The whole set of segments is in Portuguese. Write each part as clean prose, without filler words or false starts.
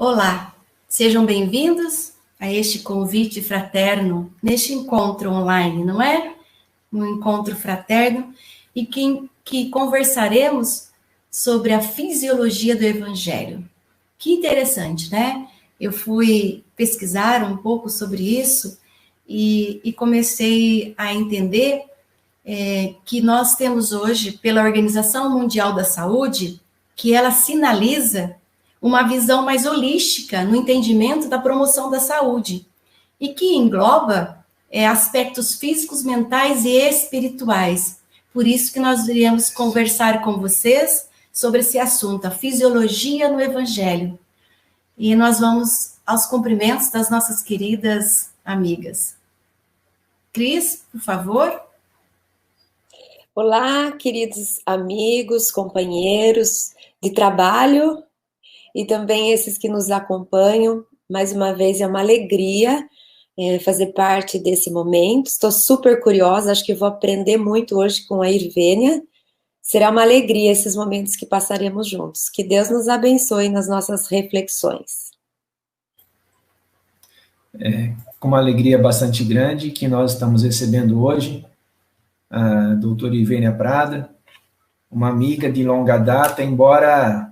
Olá, sejam bem-vindos a este convite fraterno, neste encontro online, não é? Um encontro fraterno e que conversaremos sobre a fisiologia do Evangelho. Que interessante, né? Eu fui pesquisar um pouco sobre isso e comecei a entender que nós temos hoje, pela Organização Mundial da Saúde, que ela sinaliza uma visão mais holística no entendimento da promoção da saúde e que engloba aspectos físicos, mentais e espirituais. Por isso que nós iremos conversar com vocês sobre esse assunto, a fisiologia no Evangelho. E nós vamos aos cumprimentos das nossas queridas amigas. Cris, por favor. Olá, queridos amigos, companheiros de trabalho e também esses que nos acompanham. Mais uma vez é uma alegria fazer parte desse momento. Estou super curiosa, acho que vou aprender muito hoje com a Irvênia. Será uma alegria esses momentos que passaremos juntos. Que Deus nos abençoe nas nossas reflexões. Com uma alegria bastante grande que nós estamos recebendo hoje a doutora Irvênia Prada, uma amiga de longa data, embora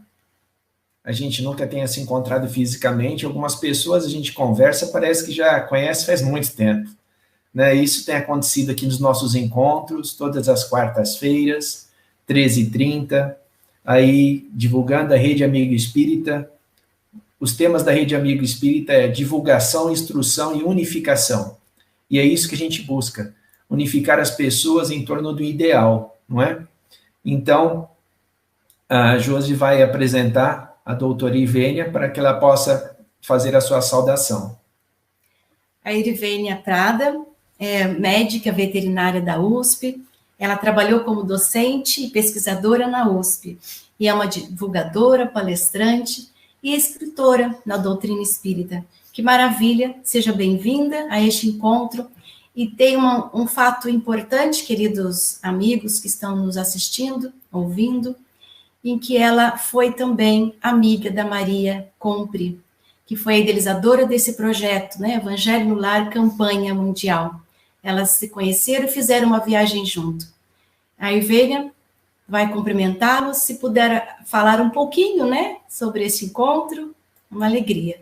a gente nunca tenha se encontrado fisicamente, algumas pessoas a gente conversa, parece que já conhece faz muito tempo, né? Isso tem acontecido aqui nos nossos encontros, todas as quartas-feiras, 13h30, aí divulgando a Rede Amigo Espírita. Os temas da Rede Amigo Espírita é divulgação, instrução e unificação, e é isso que a gente busca, unificar as pessoas em torno do ideal, não é? Então, a Josi vai apresentar a doutora Irvênia para que ela possa fazer a sua saudação. A Irvênia Prada é médica veterinária da USP, ela trabalhou como docente e pesquisadora na USP, e é uma divulgadora, palestrante e escritora na doutrina espírita. Que maravilha, seja bem-vinda a este encontro. E tem um fato importante, queridos amigos que estão nos assistindo, ouvindo, em que ela foi também amiga da Maria Compre, que foi a idealizadora desse projeto, né? Evangelho no Lar, campanha mundial. Elas se conheceram e fizeram uma viagem junto. A Irvênia vai cumprimentá-los, se puder falar um pouquinho, né, sobre esse encontro, uma alegria.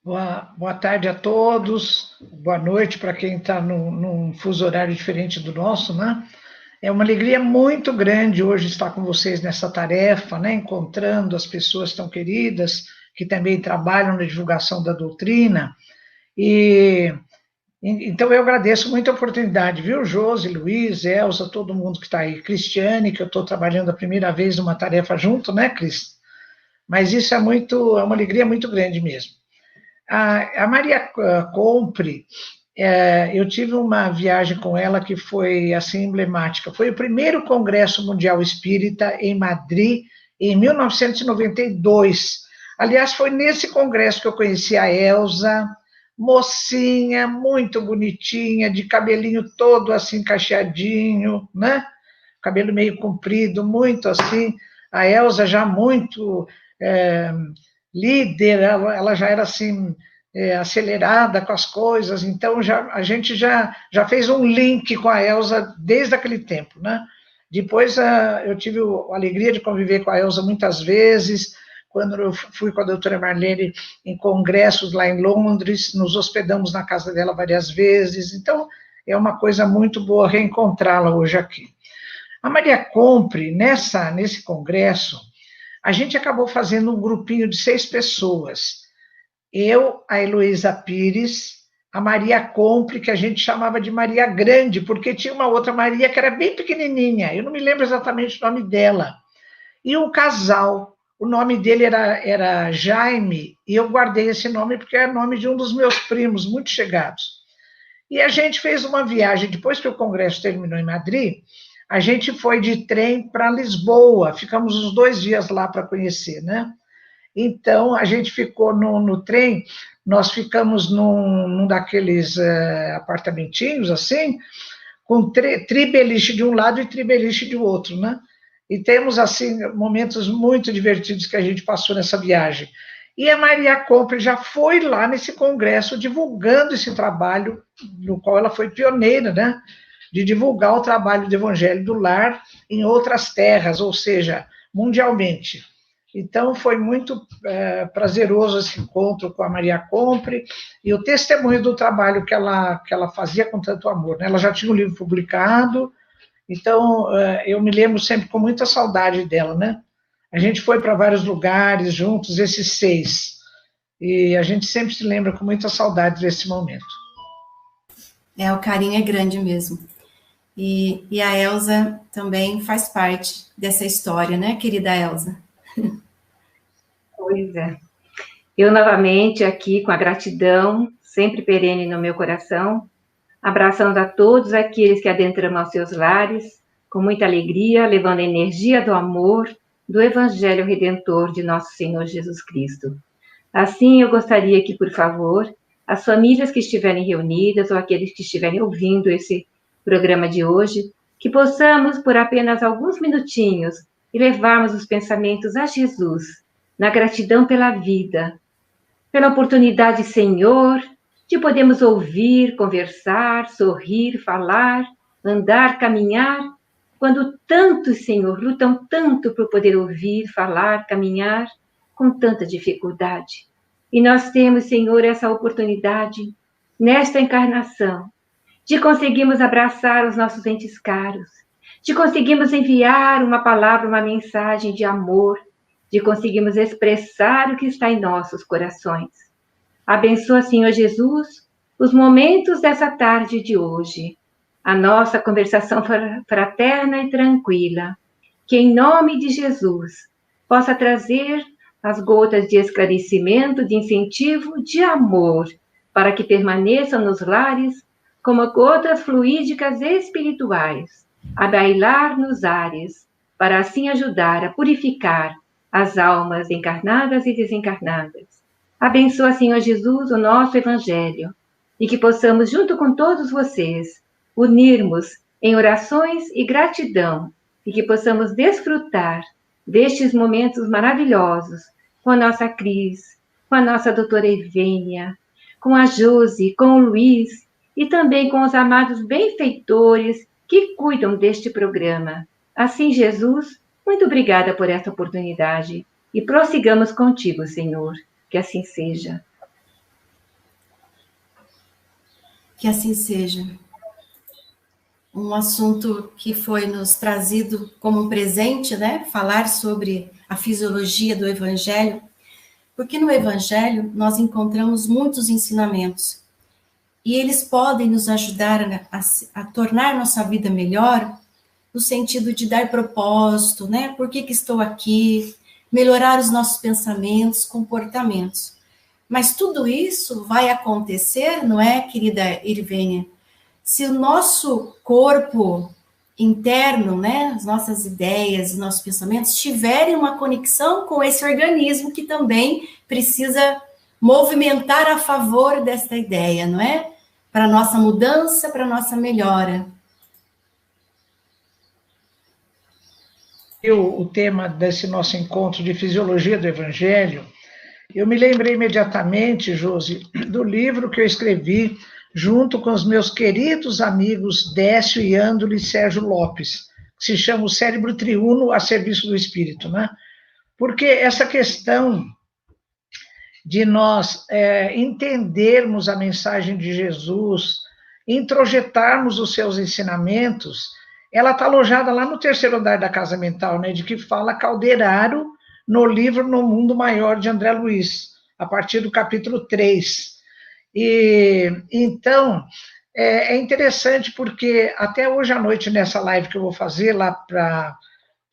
Boa tarde a todos, boa noite para quem está num fuso horário diferente do nosso, né? É uma alegria muito grande hoje estar com vocês nessa tarefa, né? Encontrando as pessoas tão queridas, que também trabalham na divulgação da doutrina. Então eu agradeço muito a oportunidade, viu, Josi, Luiz, Elza, todo mundo que está aí, Cristiane, que eu estou trabalhando a primeira vez numa tarefa junto, né, Cris? Mas isso é uma alegria muito grande mesmo. A Maria Compre, eu tive uma viagem com ela que foi assim emblemática. Foi o primeiro Congresso Mundial Espírita em Madrid, em 1992. Aliás, foi nesse congresso que eu conheci a Elza, mocinha, muito bonitinha, de cabelinho todo assim cacheadinho, né? Cabelo meio comprido, muito assim. A Elza já muito líder, ela já era assim, acelerada com as coisas, então a gente já fez um link com a Elza desde aquele tempo, né? Depois eu tive a alegria de conviver com a Elza muitas vezes, quando eu fui com a doutora Marlene em congressos lá em Londres, nos hospedamos na casa dela várias vezes, então é uma coisa muito boa reencontrá-la hoje aqui. A Maria Compre, nesse congresso, a gente acabou fazendo um grupinho de 6 pessoas. Eu, a Heloísa Pires, a Maria Compre, que a gente chamava de Maria Grande, porque tinha uma outra Maria que era bem pequenininha, eu não me lembro exatamente o nome dela. E um casal, o nome dele era Jaime, e eu guardei esse nome porque é o nome de um dos meus primos, muito chegados. E a gente fez uma viagem, depois que o congresso terminou em Madrid, a gente foi de trem para Lisboa, ficamos uns 2 dias lá para conhecer, né? Então, a gente ficou no trem, nós ficamos num daqueles apartamentinhos, assim, com tribeliche de um lado e tribeliche de outro, né? E temos, assim, momentos muito divertidos que a gente passou nessa viagem. E a Maria Compre já foi lá nesse congresso divulgando esse trabalho, no qual ela foi pioneira, né? De divulgar o trabalho do Evangelho do Lar em outras terras, ou seja, mundialmente. Então, foi muito prazeroso esse encontro com a Maria Compre e o testemunho do trabalho que ela fazia com tanto amor, né? Ela já tinha um livro publicado, então eu me lembro sempre com muita saudade dela, né? A gente foi para vários lugares juntos, esses 6, e a gente sempre se lembra com muita saudade desse momento. O carinho é grande mesmo. E a Elza também faz parte dessa história, né, querida Elza? Pois é. Eu novamente aqui com a gratidão, sempre perene no meu coração, abraçando a todos aqueles que adentram aos seus lares, com muita alegria, levando a energia do amor, do Evangelho Redentor de nosso Senhor Jesus Cristo. Assim, eu gostaria que, por favor, as famílias que estiverem reunidas ou aqueles que estiverem ouvindo esse programa de hoje, que possamos, por apenas alguns minutinhos, levarmos os pensamentos a Jesus, na gratidão pela vida, pela oportunidade, Senhor, de podermos ouvir, conversar, sorrir, falar, andar, caminhar, quando tantos, Senhor, lutam tanto por poder ouvir, falar, caminhar, com tanta dificuldade. E nós temos, Senhor, essa oportunidade, nesta encarnação, de conseguirmos abraçar os nossos entes caros, de conseguirmos enviar uma palavra, uma mensagem de amor, de conseguirmos expressar o que está em nossos corações. Abençoa, Senhor Jesus, os momentos dessa tarde de hoje, a nossa conversação fraterna e tranquila, que em nome de Jesus possa trazer as gotas de esclarecimento, de incentivo, de amor, para que permaneçam nos lares como gotas fluídicas espirituais, a bailar nos ares, para assim ajudar a purificar as almas encarnadas e desencarnadas. Abençoa, Senhor Jesus, o nosso Evangelho, e que possamos, junto com todos vocês, unirmos em orações e gratidão, e que possamos desfrutar destes momentos maravilhosos com a nossa Cris, com a nossa doutora Evênia, com a Josi, com o Luiz, e também com os amados benfeitores que cuidam deste programa. Assim, Jesus, muito obrigada por esta oportunidade e prossigamos contigo, Senhor. Que assim seja. Que assim seja. Um assunto que foi nos trazido como um presente, né? Falar sobre a fisiologia do Evangelho, porque no Evangelho nós encontramos muitos ensinamentos e eles podem nos ajudar a tornar nossa vida melhor no sentido de dar propósito, né? Por que estou aqui? Melhorar os nossos pensamentos, comportamentos. Mas tudo isso vai acontecer, não é, querida Irvênia? Se o nosso corpo interno, né, as nossas ideias, os nossos pensamentos, tiverem uma conexão com esse organismo que também precisa movimentar a favor desta ideia, não é? Para a nossa mudança, para a nossa melhora. O tema desse nosso encontro de fisiologia do Evangelho, eu me lembrei imediatamente, Josi, do livro que eu escrevi junto com os meus queridos amigos Décio, Iândolo e Sérgio Lopes, que se chama O Cérebro Triuno a Serviço do Espírito, né? Porque essa questão de nós entendermos a mensagem de Jesus, introjetarmos os seus ensinamentos, ela está alojada lá no terceiro andar da Casa Mental, né, de que fala Calderaro no livro No Mundo Maior, de André Luiz, a partir do capítulo 3. E então, é interessante porque até hoje à noite, nessa live que eu vou fazer lá para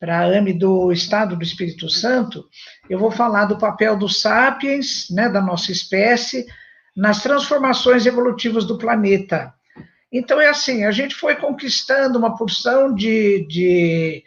a AME do Estado do Espírito Santo, eu vou falar do papel dos sapiens, né, da nossa espécie, nas transformações evolutivas do planeta. Então, é assim, a gente foi conquistando uma porção de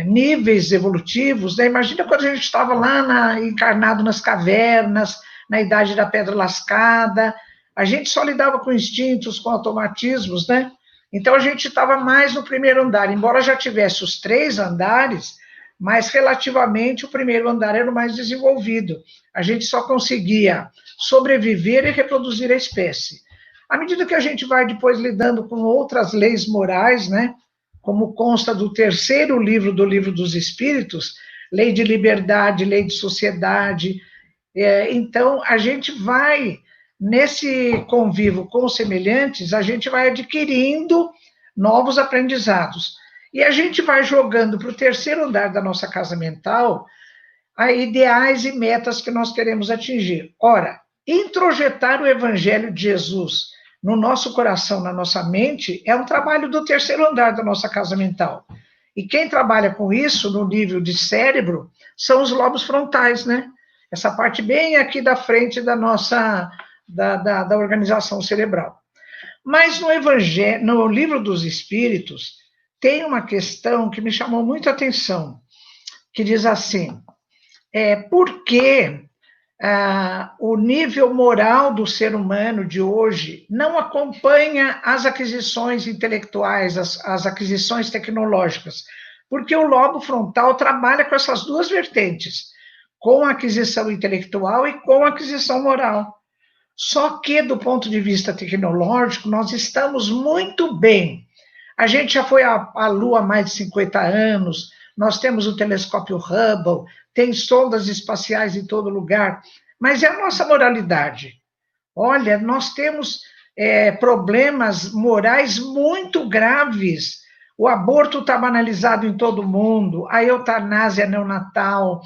níveis evolutivos, né? Imagina quando a gente estava lá encarnado nas cavernas, na idade da pedra lascada, a gente só lidava com instintos, com automatismos, né? Então, a gente estava mais no primeiro andar, embora já tivesse os 3 andares, mas relativamente o primeiro andar era o mais desenvolvido. A gente só conseguia sobreviver e reproduzir a espécie. À medida que a gente vai depois lidando com outras leis morais, né, como consta do 3º livro do Livro dos Espíritos, lei de liberdade, lei de sociedade, então a gente vai, nesse convívio com os semelhantes, a gente vai adquirindo novos aprendizados. E a gente vai jogando para o 3º andar da nossa casa mental a ideais e metas que nós queremos atingir. Ora, introjetar o Evangelho de Jesus no nosso coração, na nossa mente, é um trabalho do 3º andar da nossa casa mental. E quem trabalha com isso, no nível de cérebro, são os lobos frontais, né? Essa parte bem aqui da frente da nossa, da organização cerebral. Mas no Evangelho, no Livro dos Espíritos, tem uma questão que me chamou muita atenção, que diz assim, por que o nível moral do ser humano de hoje não acompanha as aquisições intelectuais, as aquisições tecnológicas? Porque o lobo frontal trabalha com essas 2 vertentes, com a aquisição intelectual e com a aquisição moral. Só que, do ponto de vista tecnológico, nós estamos muito bem. A gente já foi à Lua há mais de 50 anos, nós temos o telescópio Hubble, tem sondas espaciais em todo lugar, mas é a nossa moralidade. Olha, nós temos problemas morais muito graves. O aborto está banalizado em todo mundo, a eutanásia neonatal,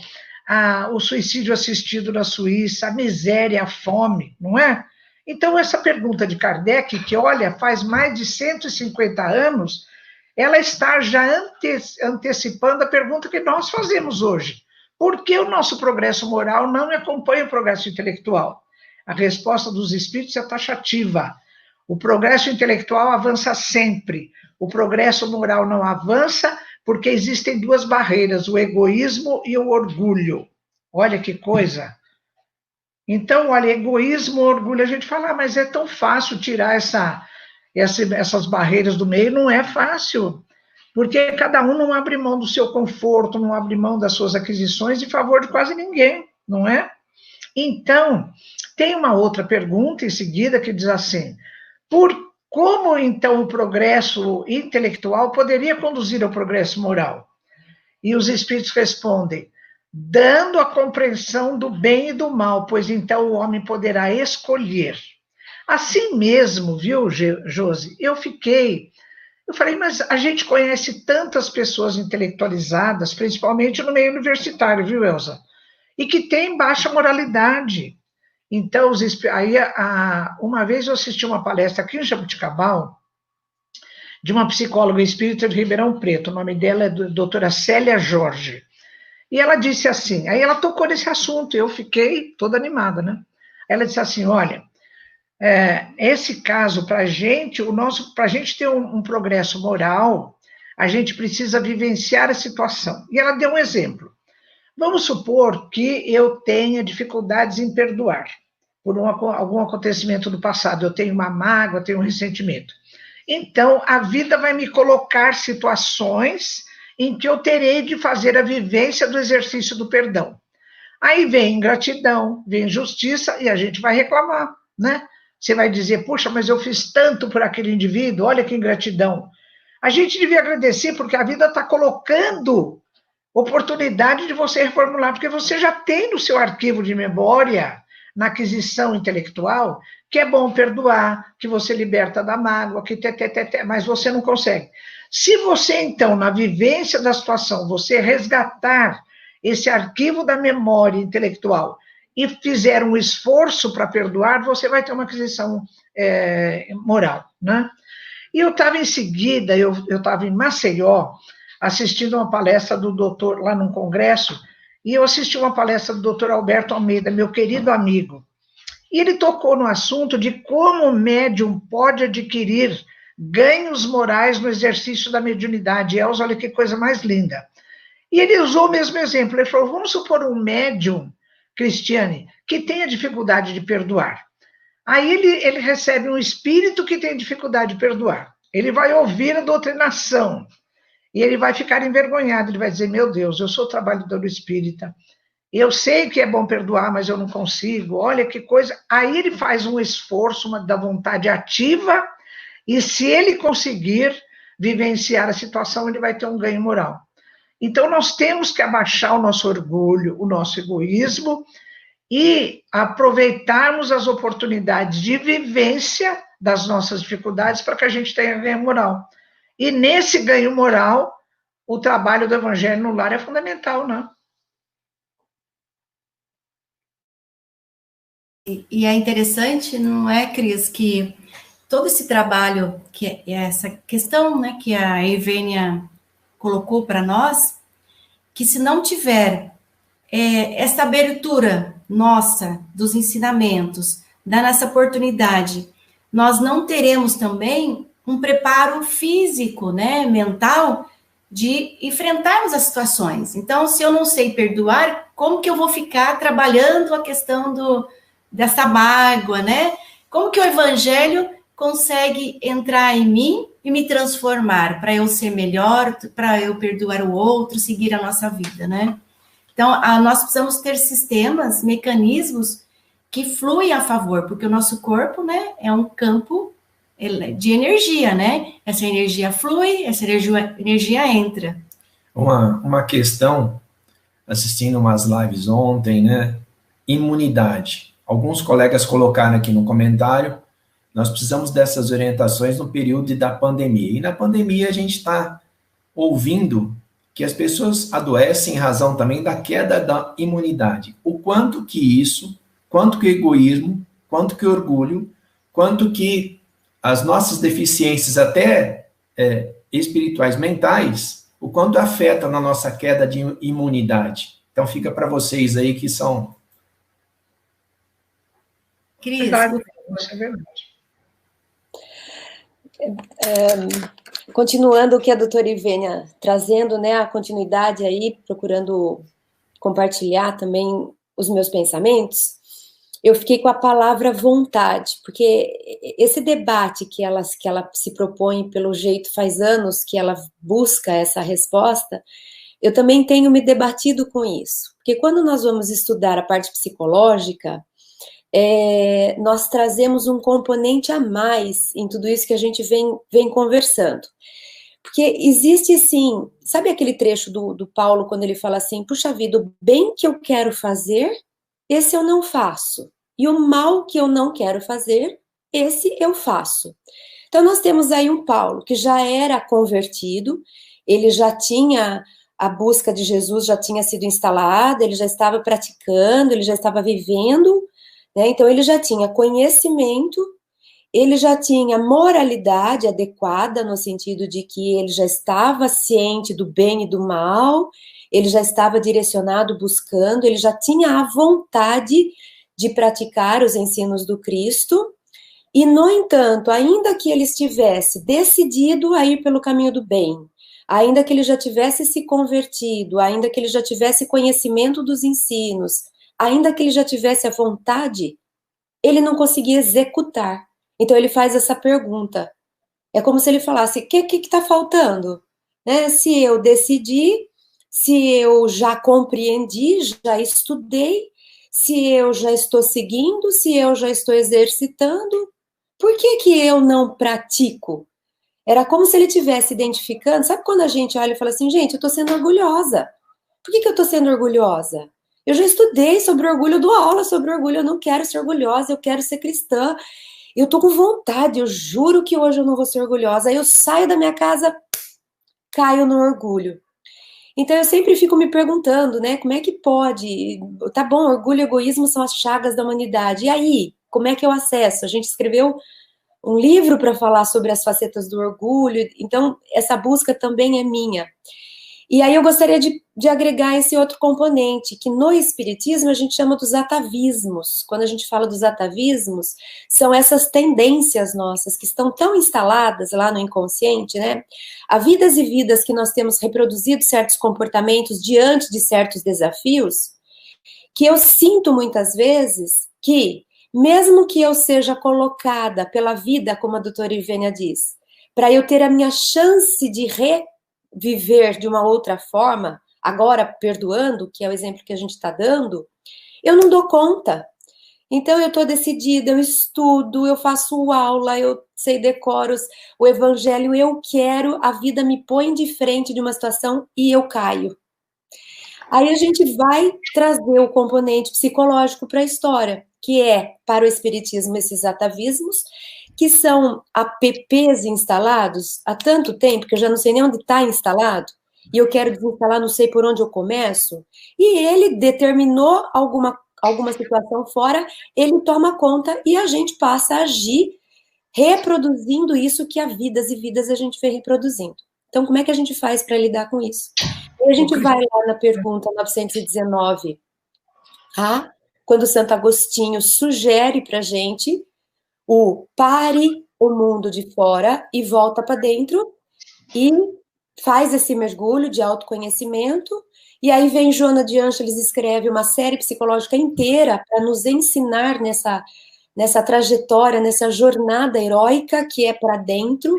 o suicídio assistido na Suíça, a miséria, a fome, não é? Então, essa pergunta de Kardec, que, olha, faz mais de 150 anos, ela está já antecipando a pergunta que nós fazemos hoje. Por que o nosso progresso moral não acompanha o progresso intelectual? A resposta dos espíritos é taxativa. O progresso intelectual avança sempre. O progresso moral não avança porque existem 2 barreiras, o egoísmo e o orgulho. Olha que coisa. Então, olha, egoísmo, orgulho, a gente fala, mas é tão fácil tirar essas barreiras do meio, não é fácil, porque cada um não abre mão do seu conforto, não abre mão das suas aquisições em favor de quase ninguém, não é? Então, tem uma outra pergunta em seguida que diz assim, como então o progresso intelectual poderia conduzir ao progresso moral? E os espíritos respondem, dando a compreensão do bem e do mal, pois então o homem poderá escolher. Assim mesmo, viu, Josi? Eu falei, mas a gente conhece tantas pessoas intelectualizadas, principalmente no meio universitário, viu, Elza? E que tem baixa moralidade. Então, uma vez eu assisti uma palestra aqui em Jabuticabal, de uma psicóloga espírita de Ribeirão Preto, o nome dela é doutora Célia Jorge. E ela disse assim, aí ela tocou nesse assunto, eu fiquei toda animada, né? Ela disse assim, olha, esse caso, para a gente ter um progresso moral, a gente precisa vivenciar a situação. E ela deu um exemplo. Vamos supor que eu tenha dificuldades em perdoar por algum acontecimento do passado, eu tenho uma mágoa, eu tenho um ressentimento. Então, a vida vai me colocar situações em que eu terei de fazer a vivência do exercício do perdão. Aí vem ingratidão, vem injustiça, e a gente vai reclamar, né? Você vai dizer, puxa, mas eu fiz tanto por aquele indivíduo, olha que ingratidão. A gente devia agradecer, porque a vida está colocando oportunidade de você reformular, porque você já tem no seu arquivo de memória, na aquisição intelectual, que é bom perdoar, que você liberta da mágoa, mas você não consegue. Se você, então, na vivência da situação, você resgatar esse arquivo da memória intelectual e fizer um esforço para perdoar, você vai ter uma aquisição moral, né? E eu estava em seguida, eu estava em Maceió, assistindo uma palestra do doutor, lá num congresso, e eu assisti uma palestra do doutor Alberto Almeida, meu querido amigo, e ele tocou no assunto de como o médium pode adquirir ganhos morais no exercício da mediunidade. Elza, olha que coisa mais linda. E ele usou o mesmo exemplo, ele falou, vamos supor um médium, Cristiane, que tenha dificuldade de perdoar. Aí ele recebe um espírito que tem dificuldade de perdoar. Ele vai ouvir a doutrinação e ele vai ficar envergonhado, ele vai dizer, meu Deus, eu sou trabalhador espírita, eu sei que é bom perdoar, mas eu não consigo, olha que coisa. Aí ele faz um esforço, da vontade ativa, e se ele conseguir vivenciar a situação, ele vai ter um ganho moral. Então, nós temos que abaixar o nosso orgulho, o nosso egoísmo, e aproveitarmos as oportunidades de vivência das nossas dificuldades para que a gente tenha ganho moral. E nesse ganho moral, o trabalho do Evangelho no lar é fundamental, né? E é interessante, não é, Cris, que todo esse trabalho, que é essa questão, né, que a Evênia colocou para nós, que se não tiver essa abertura nossa dos ensinamentos, da nossa oportunidade, nós não teremos também um preparo físico, né, mental, de enfrentarmos as situações. Então, se eu não sei perdoar, como que eu vou ficar trabalhando a questão dessa mágoa, né? Como que o Evangelho consegue entrar em mim e me transformar para eu ser melhor, para eu perdoar o outro, seguir a nossa vida, né? Então, nós precisamos ter sistemas, mecanismos que fluem a favor, porque o nosso corpo, né, é um campo de energia, né? Essa energia flui, essa energia entra. Uma questão, assistindo umas lives ontem, né? Imunidade. Alguns colegas colocaram aqui no comentário, nós precisamos dessas orientações no período da pandemia. E na pandemia a gente está ouvindo que as pessoas adoecem em razão também da queda da imunidade. O quanto que isso, quanto que o egoísmo, quanto que o orgulho, quanto que as nossas deficiências até espirituais, mentais, o quanto afeta na nossa queda de imunidade. Então fica para vocês aí que são... Cris, Verdade, isso é verdade. Continuando o que a doutora Ivênia trazendo, né, a continuidade aí, procurando compartilhar também os meus pensamentos, eu fiquei com a palavra vontade, porque esse debate que ela se propõe, pelo jeito, faz anos que ela busca essa resposta, eu também tenho me debatido com isso, porque quando nós vamos estudar a parte psicológica, nós trazemos um componente a mais em tudo isso que a gente vem conversando. Porque existe, sim, sabe aquele trecho do Paulo, quando ele fala assim, puxa vida, o bem que eu quero fazer, esse eu não faço. E o mal que eu não quero fazer, esse eu faço. Então, nós temos aí um Paulo que já era convertido, ele já tinha, a busca de Jesus já tinha sido instalada, ele já estava praticando, ele já estava vivendo, né? Então, ele já tinha conhecimento, ele já tinha moralidade adequada, no sentido de que ele já estava ciente do bem e do mal, ele já estava direcionado, buscando, ele já tinha a vontade de praticar os ensinos do Cristo, e, no entanto, ainda que ele estivesse decidido a ir pelo caminho do bem, ainda que ele já tivesse se convertido, ainda que ele já tivesse conhecimento dos ensinos, ainda que ele já tivesse a vontade, ele não conseguia executar. Então, ele faz essa pergunta. É como se ele falasse, o que está faltando? Né? Se eu decidi, se eu já compreendi, já estudei, se eu já estou seguindo, se eu já estou exercitando, por que eu não pratico? Era como se ele estivesse identificando, sabe quando a gente olha e fala assim, gente, eu estou sendo orgulhosa. Por que eu estou sendo orgulhosa? Eu já estudei sobre orgulho, dou aula sobre orgulho, eu não quero ser orgulhosa, eu quero ser cristã. Eu estou com vontade, eu juro que hoje eu não vou ser orgulhosa. Aí eu saio da minha casa, caio no orgulho. Então eu sempre fico me perguntando, né, como é que pode? Tá bom, orgulho e egoísmo são as chagas da humanidade. E aí, como é que eu acesso? A gente escreveu um livro para falar sobre as facetas do orgulho, então essa busca também é minha. E aí eu gostaria de agregar esse outro componente, que no Espiritismo a gente chama dos atavismos. Quando a gente fala dos atavismos, são essas tendências nossas que estão tão instaladas lá no inconsciente, né? Há vidas e vidas que nós temos reproduzido certos comportamentos diante de certos desafios, que eu sinto muitas vezes que, mesmo que eu seja colocada pela vida, como a doutora Ivênia diz, para eu ter a minha chance de reviver de uma outra forma, agora perdoando, que é o exemplo que a gente está dando, eu não dou conta. Então, eu estou decidida, eu estudo, eu faço aula, eu sei decoros, o evangelho, eu quero, a vida me põe de frente de uma situação e eu caio. Aí a gente vai trazer o componente psicológico para a história, que é, para o espiritismo, esses atavismos, que são apps instalados há tanto tempo, que eu já não sei nem onde está instalado, e eu quero desinstalar, não sei por onde eu começo, e ele determinou alguma situação fora, ele toma conta e a gente passa a agir reproduzindo isso que há vidas e vidas a gente vem reproduzindo. Então, como é que a gente faz para lidar com isso? E a gente vai lá na pergunta 919, tá? Quando Santo Agostinho sugere para a gente o pare o mundo de fora e volta para dentro e faz esse mergulho de autoconhecimento. E aí vem Joana de Ângeles, escreve uma série psicológica inteira para nos ensinar nessa trajetória, nessa jornada heróica que é para dentro,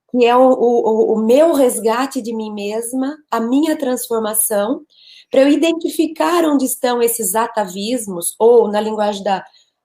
que é o meu resgate de mim mesma, a minha transformação, para eu identificar onde estão esses atavismos, ou na linguagem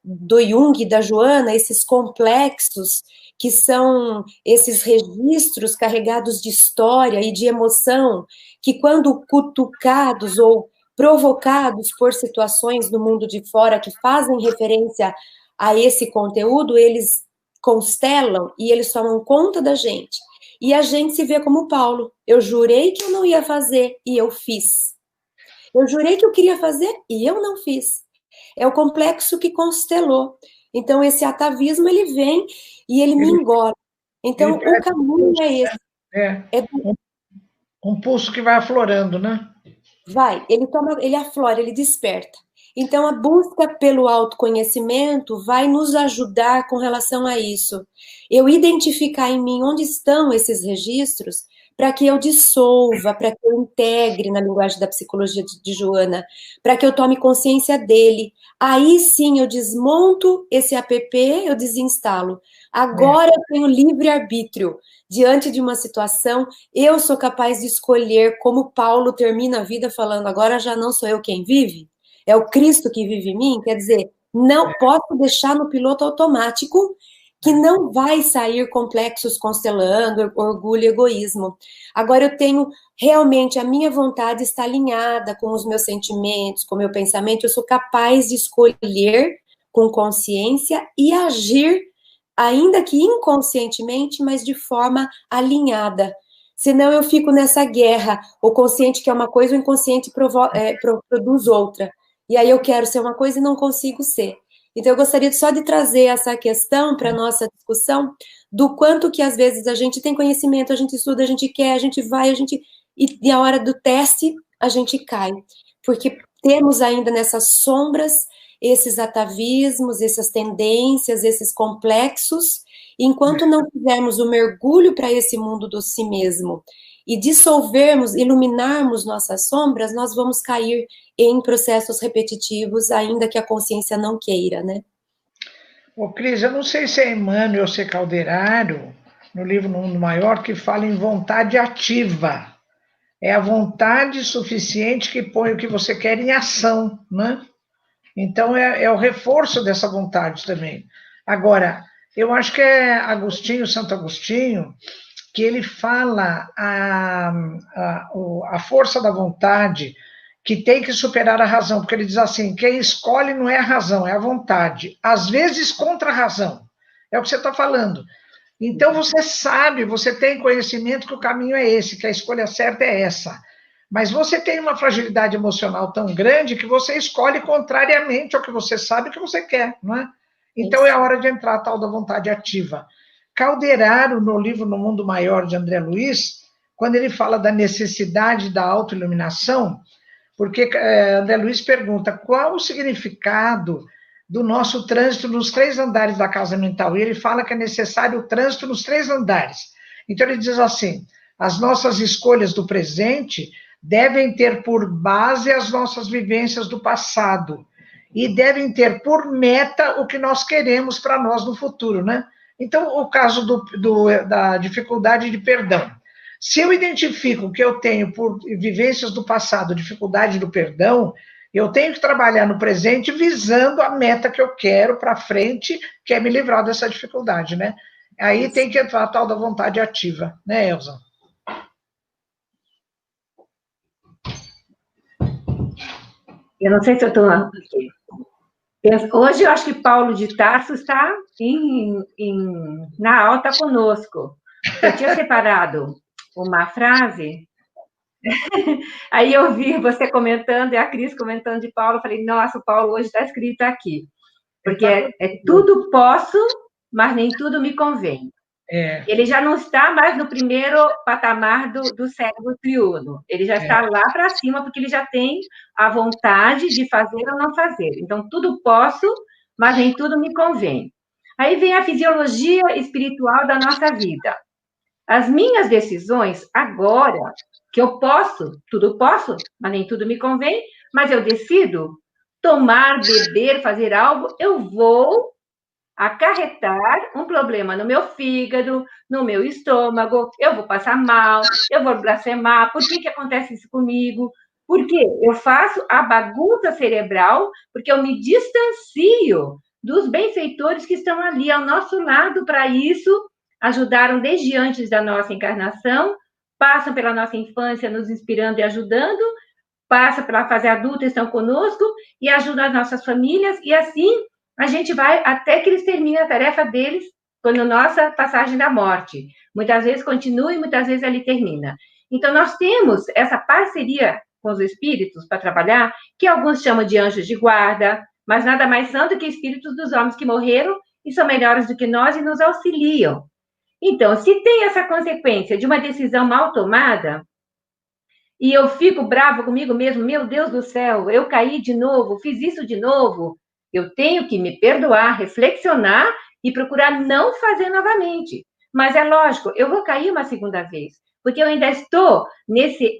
do Jung e da Joana, esses complexos, que são esses registros carregados de história e de emoção, que quando cutucados ou provocados por situações do mundo de fora que fazem referência a esse conteúdo, eles constelam e eles tomam conta da gente. E a gente se vê como Paulo. Eu jurei que eu não ia fazer e eu fiz. Eu jurei que eu queria fazer e eu não fiz. É o complexo que constelou. Então, esse atavismo, ele vem e ele me engole. Então, o caminho é esse. Um pulso que vai aflorando, né? Vai, ele aflora, ele desperta. Então, a busca pelo autoconhecimento vai nos ajudar com relação a isso. Eu identificar em mim onde estão esses registros para que eu dissolva, para que eu integre na linguagem da psicologia de Joana, para que eu tome consciência dele. Aí sim eu desmonto esse app, eu desinstalo. Agora eu tenho livre-arbítrio. Diante de uma situação, eu sou capaz de escolher, como Paulo termina a vida falando, agora já não sou eu quem vive, é o Cristo que vive em mim. Quer dizer, não posso deixar no piloto automático, que não vai sair complexos constelando, orgulho e egoísmo. Agora eu tenho, realmente, a minha vontade está alinhada com os meus sentimentos, com o meu pensamento, eu sou capaz de escolher com consciência e agir, ainda que inconscientemente, mas de forma alinhada. Senão eu fico nessa guerra, o consciente quer uma coisa, o inconsciente produz outra. E aí eu quero ser uma coisa e não consigo ser. Então, eu gostaria só de trazer essa questão para a nossa discussão, do quanto que, às vezes, a gente tem conhecimento, a gente estuda, a gente quer, a gente vai, e a hora do teste, a gente cai. Porque temos ainda nessas sombras esses atavismos, essas tendências, esses complexos, e enquanto não fizermos o mergulho para esse mundo do si mesmo, e dissolvermos, iluminarmos nossas sombras, nós vamos cair em processos repetitivos, ainda que a consciência não queira, né? Ô, Cris, eu não sei se é Emmanuel ou se é Calderaro, no livro No Mundo Maior, que fala em vontade ativa. É a vontade suficiente que põe o que você quer em ação, né? Então, é o reforço dessa vontade também. Agora, eu acho que é Santo Agostinho, que ele fala a força da vontade, que tem que superar a razão, porque ele diz assim, quem escolhe não é a razão, é a vontade. Às vezes contra a razão, é o que você está falando. Então você sabe, você tem conhecimento que o caminho é esse, que a escolha certa é essa. Mas você tem uma fragilidade emocional tão grande que você escolhe contrariamente ao que você sabe e que você quer, não é? Então é a hora de entrar a tal da vontade ativa. Calderaro, no livro No Mundo Maior, de André Luiz, quando ele fala da necessidade da autoiluminação, porque André Luiz pergunta qual o significado do nosso trânsito nos 3 andares da casa mental, e ele fala que é necessário o trânsito nos 3 andares. Então ele diz assim, as nossas escolhas do presente devem ter por base as nossas vivências do passado, e devem ter por meta o que nós queremos para nós no futuro, né? Então, o caso da dificuldade de perdão. Se eu identifico que eu tenho, por vivências do passado, dificuldade do perdão, eu tenho que trabalhar no presente visando a meta que eu quero para frente, que é me livrar dessa dificuldade, né? Aí tem que entrar a tal da vontade ativa, né, Elza? Eu não sei se eu estou... Hoje eu acho que Paulo de Tarso está na alta conosco. Eu tinha separado uma frase, aí eu vi você comentando e a Cris comentando de Paulo, eu falei, nossa, o Paulo hoje está escrito aqui, porque é tudo posso, mas nem tudo me convém. Ele já não está mais no primeiro patamar do cérebro triuno. Ele já está lá para cima, porque ele já tem a vontade de fazer ou não fazer. Então, tudo posso, mas nem tudo me convém. Aí vem a fisiologia espiritual da nossa vida. As minhas decisões, agora, que eu posso, tudo posso, mas nem tudo me convém, mas eu decido tomar, beber, fazer algo, eu vou acarretar um problema no meu fígado, no meu estômago, eu vou passar mal, eu vou blasfemar, por que acontece isso comigo? Porque eu faço a bagunça cerebral, porque eu me distancio dos benfeitores que estão ali ao nosso lado para isso, ajudaram desde antes da nossa encarnação, passam pela nossa infância nos inspirando e ajudando, passam pela fase adulta, estão conosco e ajudam as nossas famílias, e assim a gente vai até que eles terminem a tarefa deles quando nossa passagem da morte. Muitas vezes continua e muitas vezes ali termina. Então, nós temos essa parceria com os espíritos para trabalhar, que alguns chamam de anjos de guarda, mas nada mais são do que espíritos dos homens que morreram e são melhores do que nós e nos auxiliam. Então, se tem essa consequência de uma decisão mal tomada, e eu fico brava comigo mesmo, meu Deus do céu, eu caí de novo, fiz isso de novo, eu tenho que me perdoar, reflexionar e procurar não fazer novamente. Mas é lógico, eu vou cair uma segunda vez, porque eu ainda estou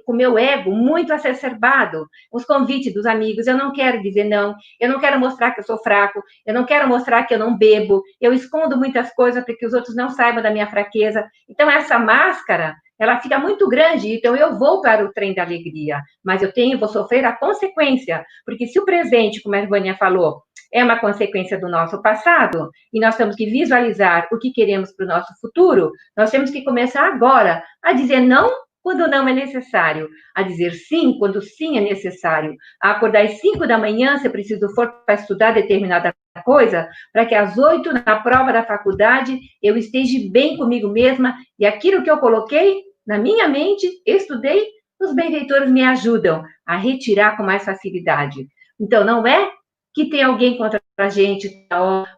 com o meu ego muito exacerbado. Os convites dos amigos, eu não quero dizer não, eu não quero mostrar que eu sou fraco, eu não quero mostrar que eu não bebo, eu escondo muitas coisas para que os outros não saibam da minha fraqueza. Então, essa máscara, ela fica muito grande, então eu vou para o trem da alegria, mas vou sofrer a consequência, porque se o presente, como a Vânia falou, é uma consequência do nosso passado, e nós temos que visualizar o que queremos para o nosso futuro, nós temos que começar agora a dizer não quando não é necessário, a dizer sim quando sim é necessário, a acordar às 5 da manhã, se preciso for para estudar determinada coisa, para que às 8, na prova da faculdade, eu esteja bem comigo mesma, e aquilo que eu coloquei na minha mente, estudei, os benfeitores me ajudam a retirar com mais facilidade. Então, não é que tem alguém contra a gente,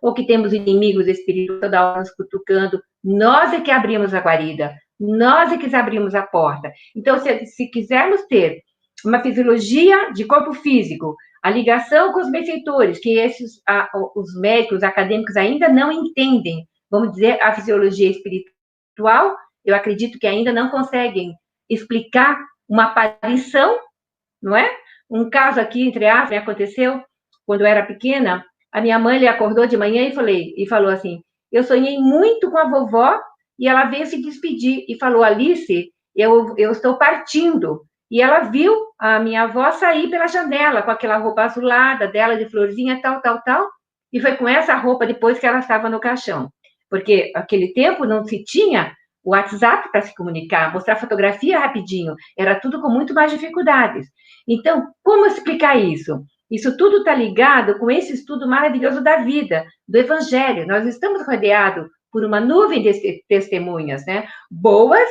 ou que temos inimigos espirituais toda hora nos cutucando. Nós é que abrimos a guarida, nós é que abrimos a porta. Então, se quisermos ter uma fisiologia de corpo físico, a ligação com os benfeitores, que os médicos, os acadêmicos ainda não entendem, vamos dizer, a fisiologia espiritual, eu acredito que ainda não conseguem explicar uma aparição, não é? Um caso aqui, entre aspas, aconteceu quando eu era pequena, a minha mãe acordou de manhã e falou assim, eu sonhei muito com a vovó, e ela veio se despedir, e falou, Alice, eu estou partindo. E ela viu a minha avó sair pela janela, com aquela roupa azulada dela, de florzinha, tal, e foi com essa roupa depois que ela estava no caixão. Porque naquele tempo não se tinha o WhatsApp para se comunicar, mostrar fotografia rapidinho, era tudo com muito mais dificuldades. Então, como explicar isso? Isso tudo está ligado com esse estudo maravilhoso da vida, do Evangelho. Nós estamos rodeados por uma nuvem de testemunhas, né? Boas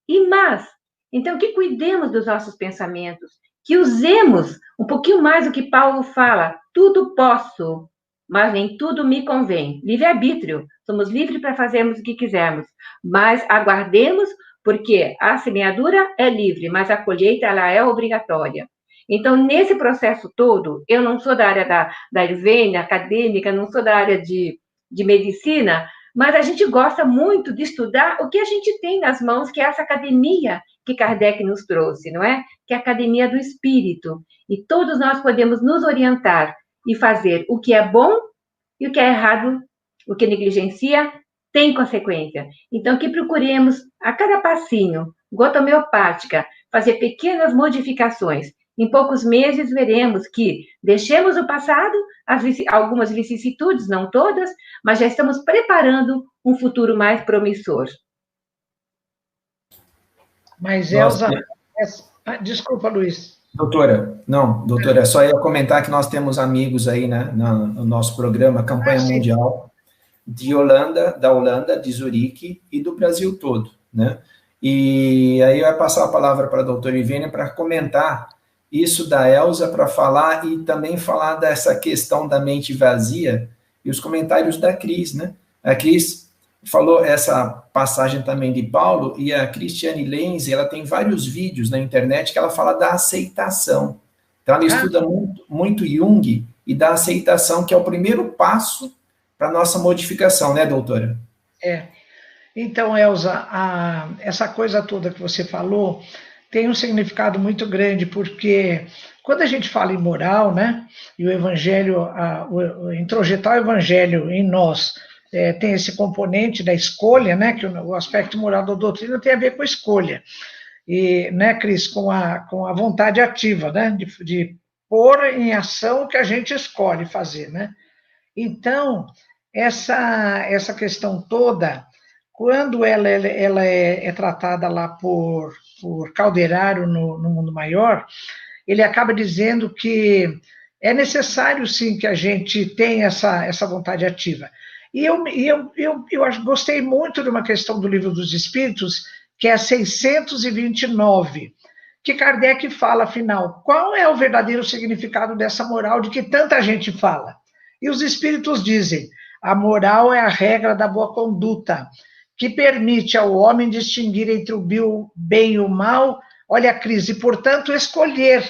e más. Então, que cuidemos dos nossos pensamentos, que usemos um pouquinho mais o que Paulo fala. Tudo posso, mas nem tudo me convém. Livre-arbítrio. Somos livres para fazermos o que quisermos. Mas aguardemos, porque a semeadura é livre, mas a colheita ela é obrigatória. Então, nesse processo todo, eu não sou da área da Ayurveda, acadêmica, não sou da área de medicina, mas a gente gosta muito de estudar o que a gente tem nas mãos, que é essa academia que Kardec nos trouxe, não é? Que é a academia do espírito. E todos nós podemos nos orientar e fazer o que é bom e o que é errado, o que negligencia, tem consequência. Então, que procuremos, a cada passinho, gota homeopática, fazer pequenas modificações. Em poucos meses, veremos que deixemos o passado, algumas vicissitudes, não todas, mas já estamos preparando um futuro mais promissor. Mas, Elza, desculpa, Luiz. Doutora, só ia comentar que nós temos amigos aí, né, no nosso programa Campanha Mundial, da Holanda, de Zurique e do Brasil todo, né? E aí eu ia passar a palavra para a doutora Ivênia para comentar isso da Elza, para falar e também falar dessa questão da mente vazia e os comentários da Cris, né? A Cris falou essa passagem também de Paulo, e a Cristiane Lenz, ela tem vários vídeos na internet que ela fala da aceitação. Então, ela estuda muito Jung e da aceitação, que é o primeiro passo para a nossa modificação, né, doutora? Então, Elza, essa coisa toda que você falou tem um significado muito grande, porque quando a gente fala em moral, né, e o evangelho, introjetar o evangelho em nós, tem esse componente da escolha, né, que o aspecto moral da doutrina tem a ver com a escolha, e, né, Cris, com a vontade ativa, né, de pôr em ação o que a gente escolhe fazer, né. Então, essa questão toda, quando ela é tratada lá por Calderaro no Mundo Maior, ele acaba dizendo que é necessário, sim, que a gente tenha essa vontade ativa. E eu gostei muito de uma questão do Livro dos Espíritos, que é a 629, que Kardec fala, afinal, qual é o verdadeiro significado dessa moral de que tanta gente fala? E os Espíritos dizem, a moral é a regra da boa conduta, que permite ao homem distinguir entre o bem e o mal, olha a crise, e, portanto, escolher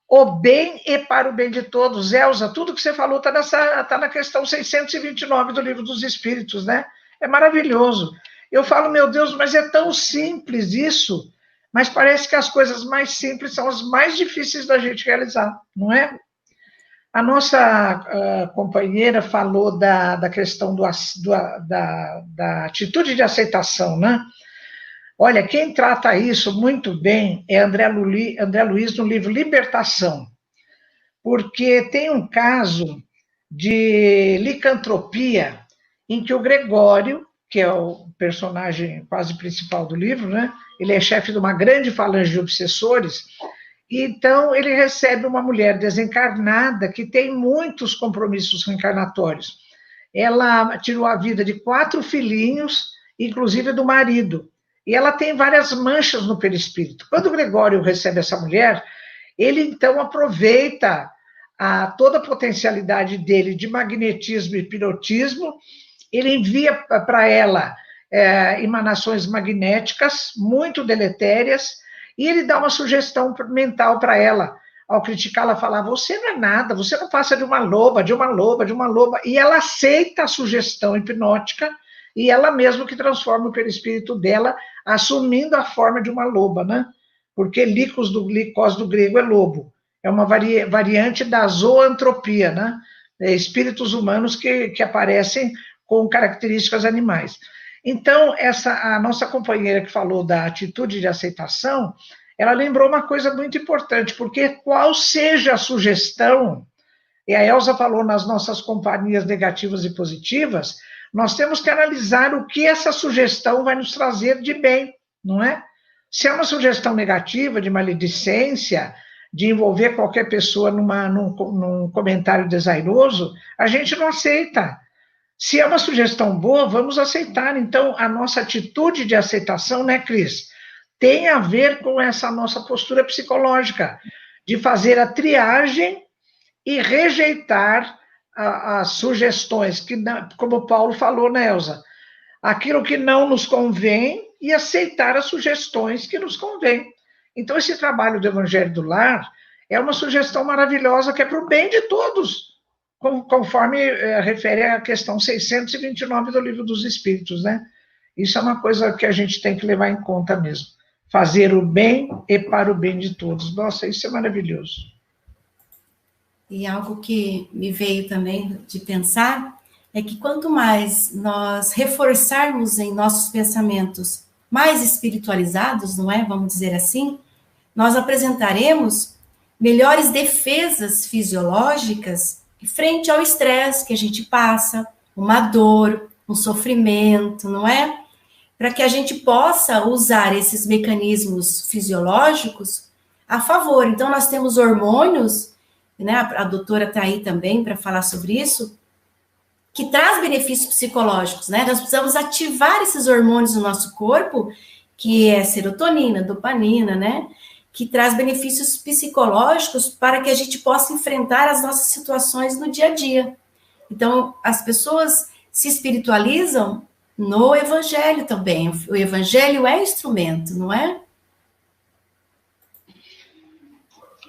o bem e para o bem de todos. Elza, tudo que você falou está na questão 629 do Livro dos Espíritos, né? É maravilhoso. Eu falo, meu Deus, mas é tão simples isso, mas parece que as coisas mais simples são as mais difíceis da gente realizar, não é? A nossa companheira falou da questão da atitude de aceitação, né? Olha, quem trata isso muito bem é André Luiz no livro Libertação, porque tem um caso de licantropia em que o Gregório, que é o personagem quase principal do livro, né? Ele é chefe de uma grande falange de obsessores. Então, ele recebe uma mulher desencarnada que tem muitos compromissos reencarnatórios. Ela tirou a vida de 4 filhinhos, inclusive do marido, e ela tem várias manchas no perispírito. Quando o Gregório recebe essa mulher, ele então aproveita toda a potencialidade dele de magnetismo e hipnotismo, ele envia para ela emanações magnéticas muito deletérias, e ele dá uma sugestão mental para ela. Ao criticá-la, falar, você não é nada, você não passa de uma loba, de uma loba, de uma loba. E ela aceita a sugestão hipnótica, e ela mesma que transforma o perispírito dela, assumindo a forma de uma loba, né? Porque licos do grego é lobo. É uma variante da zoantropia, né? Espíritos humanos que aparecem com características animais. Então, a nossa companheira que falou da atitude de aceitação, ela lembrou uma coisa muito importante, porque qual seja a sugestão, e a Elza falou nas nossas companhias negativas e positivas, nós temos que analisar o que essa sugestão vai nos trazer de bem, não é? Se é uma sugestão negativa, de maledicência, de envolver qualquer pessoa num comentário desairoso, a gente não aceita. Se é uma sugestão boa, vamos aceitar. Então, a nossa atitude de aceitação, né, Cris, tem a ver com essa nossa postura psicológica, de fazer a triagem e rejeitar as sugestões, que, como Paulo falou, né, Elza? Aquilo que não nos convém e aceitar as sugestões que nos convêm. Então, esse trabalho do Evangelho do Lar é uma sugestão maravilhosa que é para o bem de todos, conforme refere à questão 629 do Livro dos Espíritos, né? Isso é uma coisa que a gente tem que levar em conta mesmo. Fazer o bem e para o bem de todos. Nossa, isso é maravilhoso. E algo que me veio também de pensar é que quanto mais nós reforçarmos em nossos pensamentos mais espiritualizados, não é? Vamos dizer assim, nós apresentaremos melhores defesas fisiológicas frente ao estresse que a gente passa, uma dor, um sofrimento, não é? Para que a gente possa usar esses mecanismos fisiológicos a favor. Então, nós temos hormônios, né? A doutora está aí também para falar sobre isso, que traz benefícios psicológicos, né? Nós precisamos ativar esses hormônios no nosso corpo, que é serotonina, dopamina, né? Que traz benefícios psicológicos para que a gente possa enfrentar as nossas situações no dia a dia. Então, as pessoas se espiritualizam no Evangelho também. O Evangelho é instrumento, não é?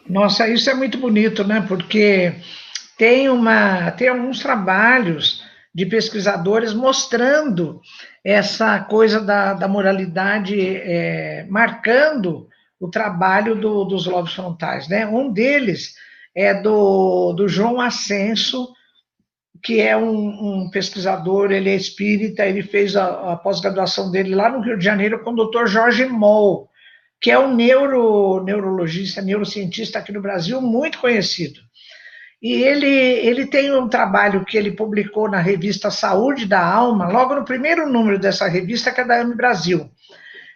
Nossa, isso é muito bonito, né? Porque tem alguns trabalhos de pesquisadores mostrando essa coisa da moralidade, marcando o trabalho dos lobos frontais, né? Um deles é do João Ascenso, que é um pesquisador, ele é espírita, ele fez a pós-graduação dele lá no Rio de Janeiro com o Dr. Jorge Moll, que é um neurologista, neurocientista aqui no Brasil, muito conhecido. E ele tem um trabalho que ele publicou na revista Saúde da Alma, logo no primeiro número dessa revista, que é da AME Brasil.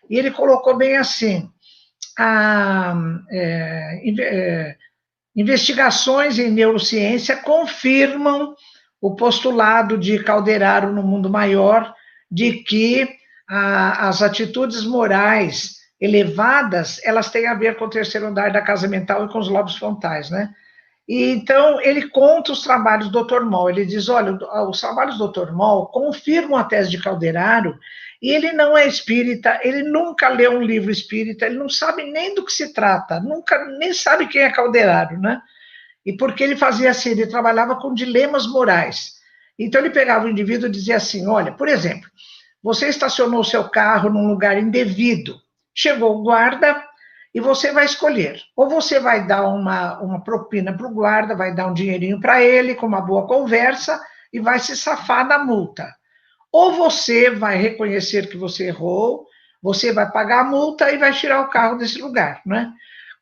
E ele colocou bem assim, investigações em neurociência confirmam o postulado de Calderaro no Mundo Maior, de que as atitudes morais elevadas, elas têm a ver com o terceiro andar da casa mental e com os lobos frontais, né? E, então, ele conta os trabalhos do Dr. Moll, ele diz, olha, os trabalhos do Dr. Moll confirmam a tese de Calderaro, e ele não é espírita, ele nunca leu um livro espírita, ele não sabe nem do que se trata, nem sabe quem é Calderaro, né? E porque ele fazia assim, ele trabalhava com dilemas morais. Então, ele pegava o indivíduo e dizia assim, olha, por exemplo, você estacionou seu carro num lugar indevido, chegou o guarda e você vai escolher. Ou você vai dar uma propina para o guarda, vai dar um dinheirinho para ele, com uma boa conversa, e vai se safar da multa. Ou você vai reconhecer que você errou, você vai pagar a multa e vai tirar o carro desse lugar, né?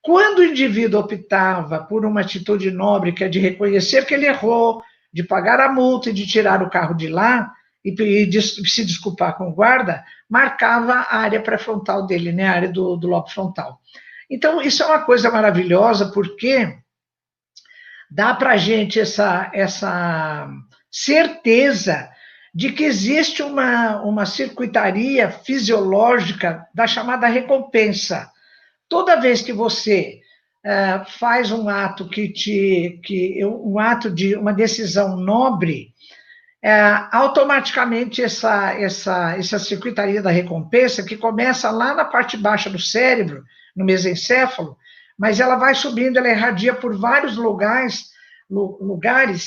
Quando o indivíduo optava por uma atitude nobre, que é de reconhecer que ele errou, de pagar a multa e de tirar o carro de lá, e de se desculpar com o guarda, marcava a área pré-frontal dele, né, a área do lobo frontal. Então, isso é uma coisa maravilhosa, porque dá para a gente essa certeza de que existe uma circuitaria fisiológica da chamada recompensa. Toda vez que você faz um ato um ato de uma decisão nobre, automaticamente essa circuitaria da recompensa, que começa lá na parte baixa do cérebro, no mesencéfalo, mas ela vai subindo, ela irradia por vários lugares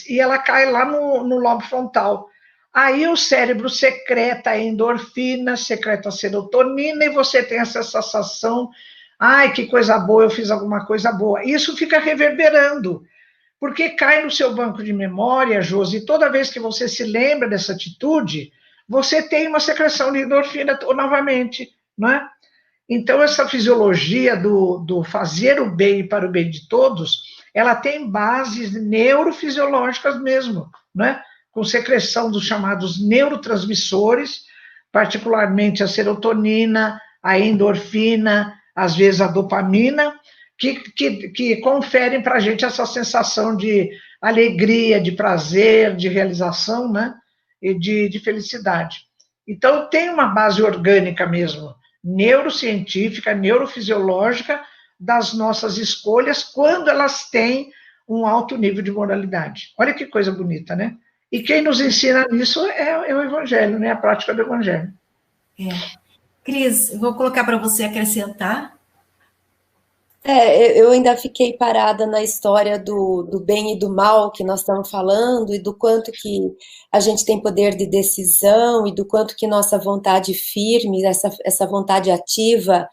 e ela cai lá no lobo frontal. Aí o cérebro secreta endorfina, secreta serotonina, e você tem essa sensação, ai, que coisa boa, eu fiz alguma coisa boa. Isso fica reverberando, porque cai no seu banco de memória, Josi, e toda vez que você se lembra dessa atitude, você tem uma secreção de endorfina novamente, não é? Então, essa fisiologia do fazer o bem para o bem de todos, ela tem bases neurofisiológicas mesmo, não é? Com secreção dos chamados neurotransmissores, particularmente a serotonina, a endorfina, às vezes a dopamina, que conferem para a gente essa sensação de alegria, de prazer, de realização, né? E de felicidade. Então, tem uma base orgânica mesmo, neurocientífica, neurofisiológica, das nossas escolhas, quando elas têm um alto nível de moralidade. Olha que coisa bonita, né? E quem nos ensina nisso é o Evangelho, né? A prática do Evangelho. Cris, vou colocar para você acrescentar. Eu ainda fiquei parada na história do bem e do mal que nós estamos falando, e do quanto que a gente tem poder de decisão, e do quanto que nossa vontade firme, essa vontade ativa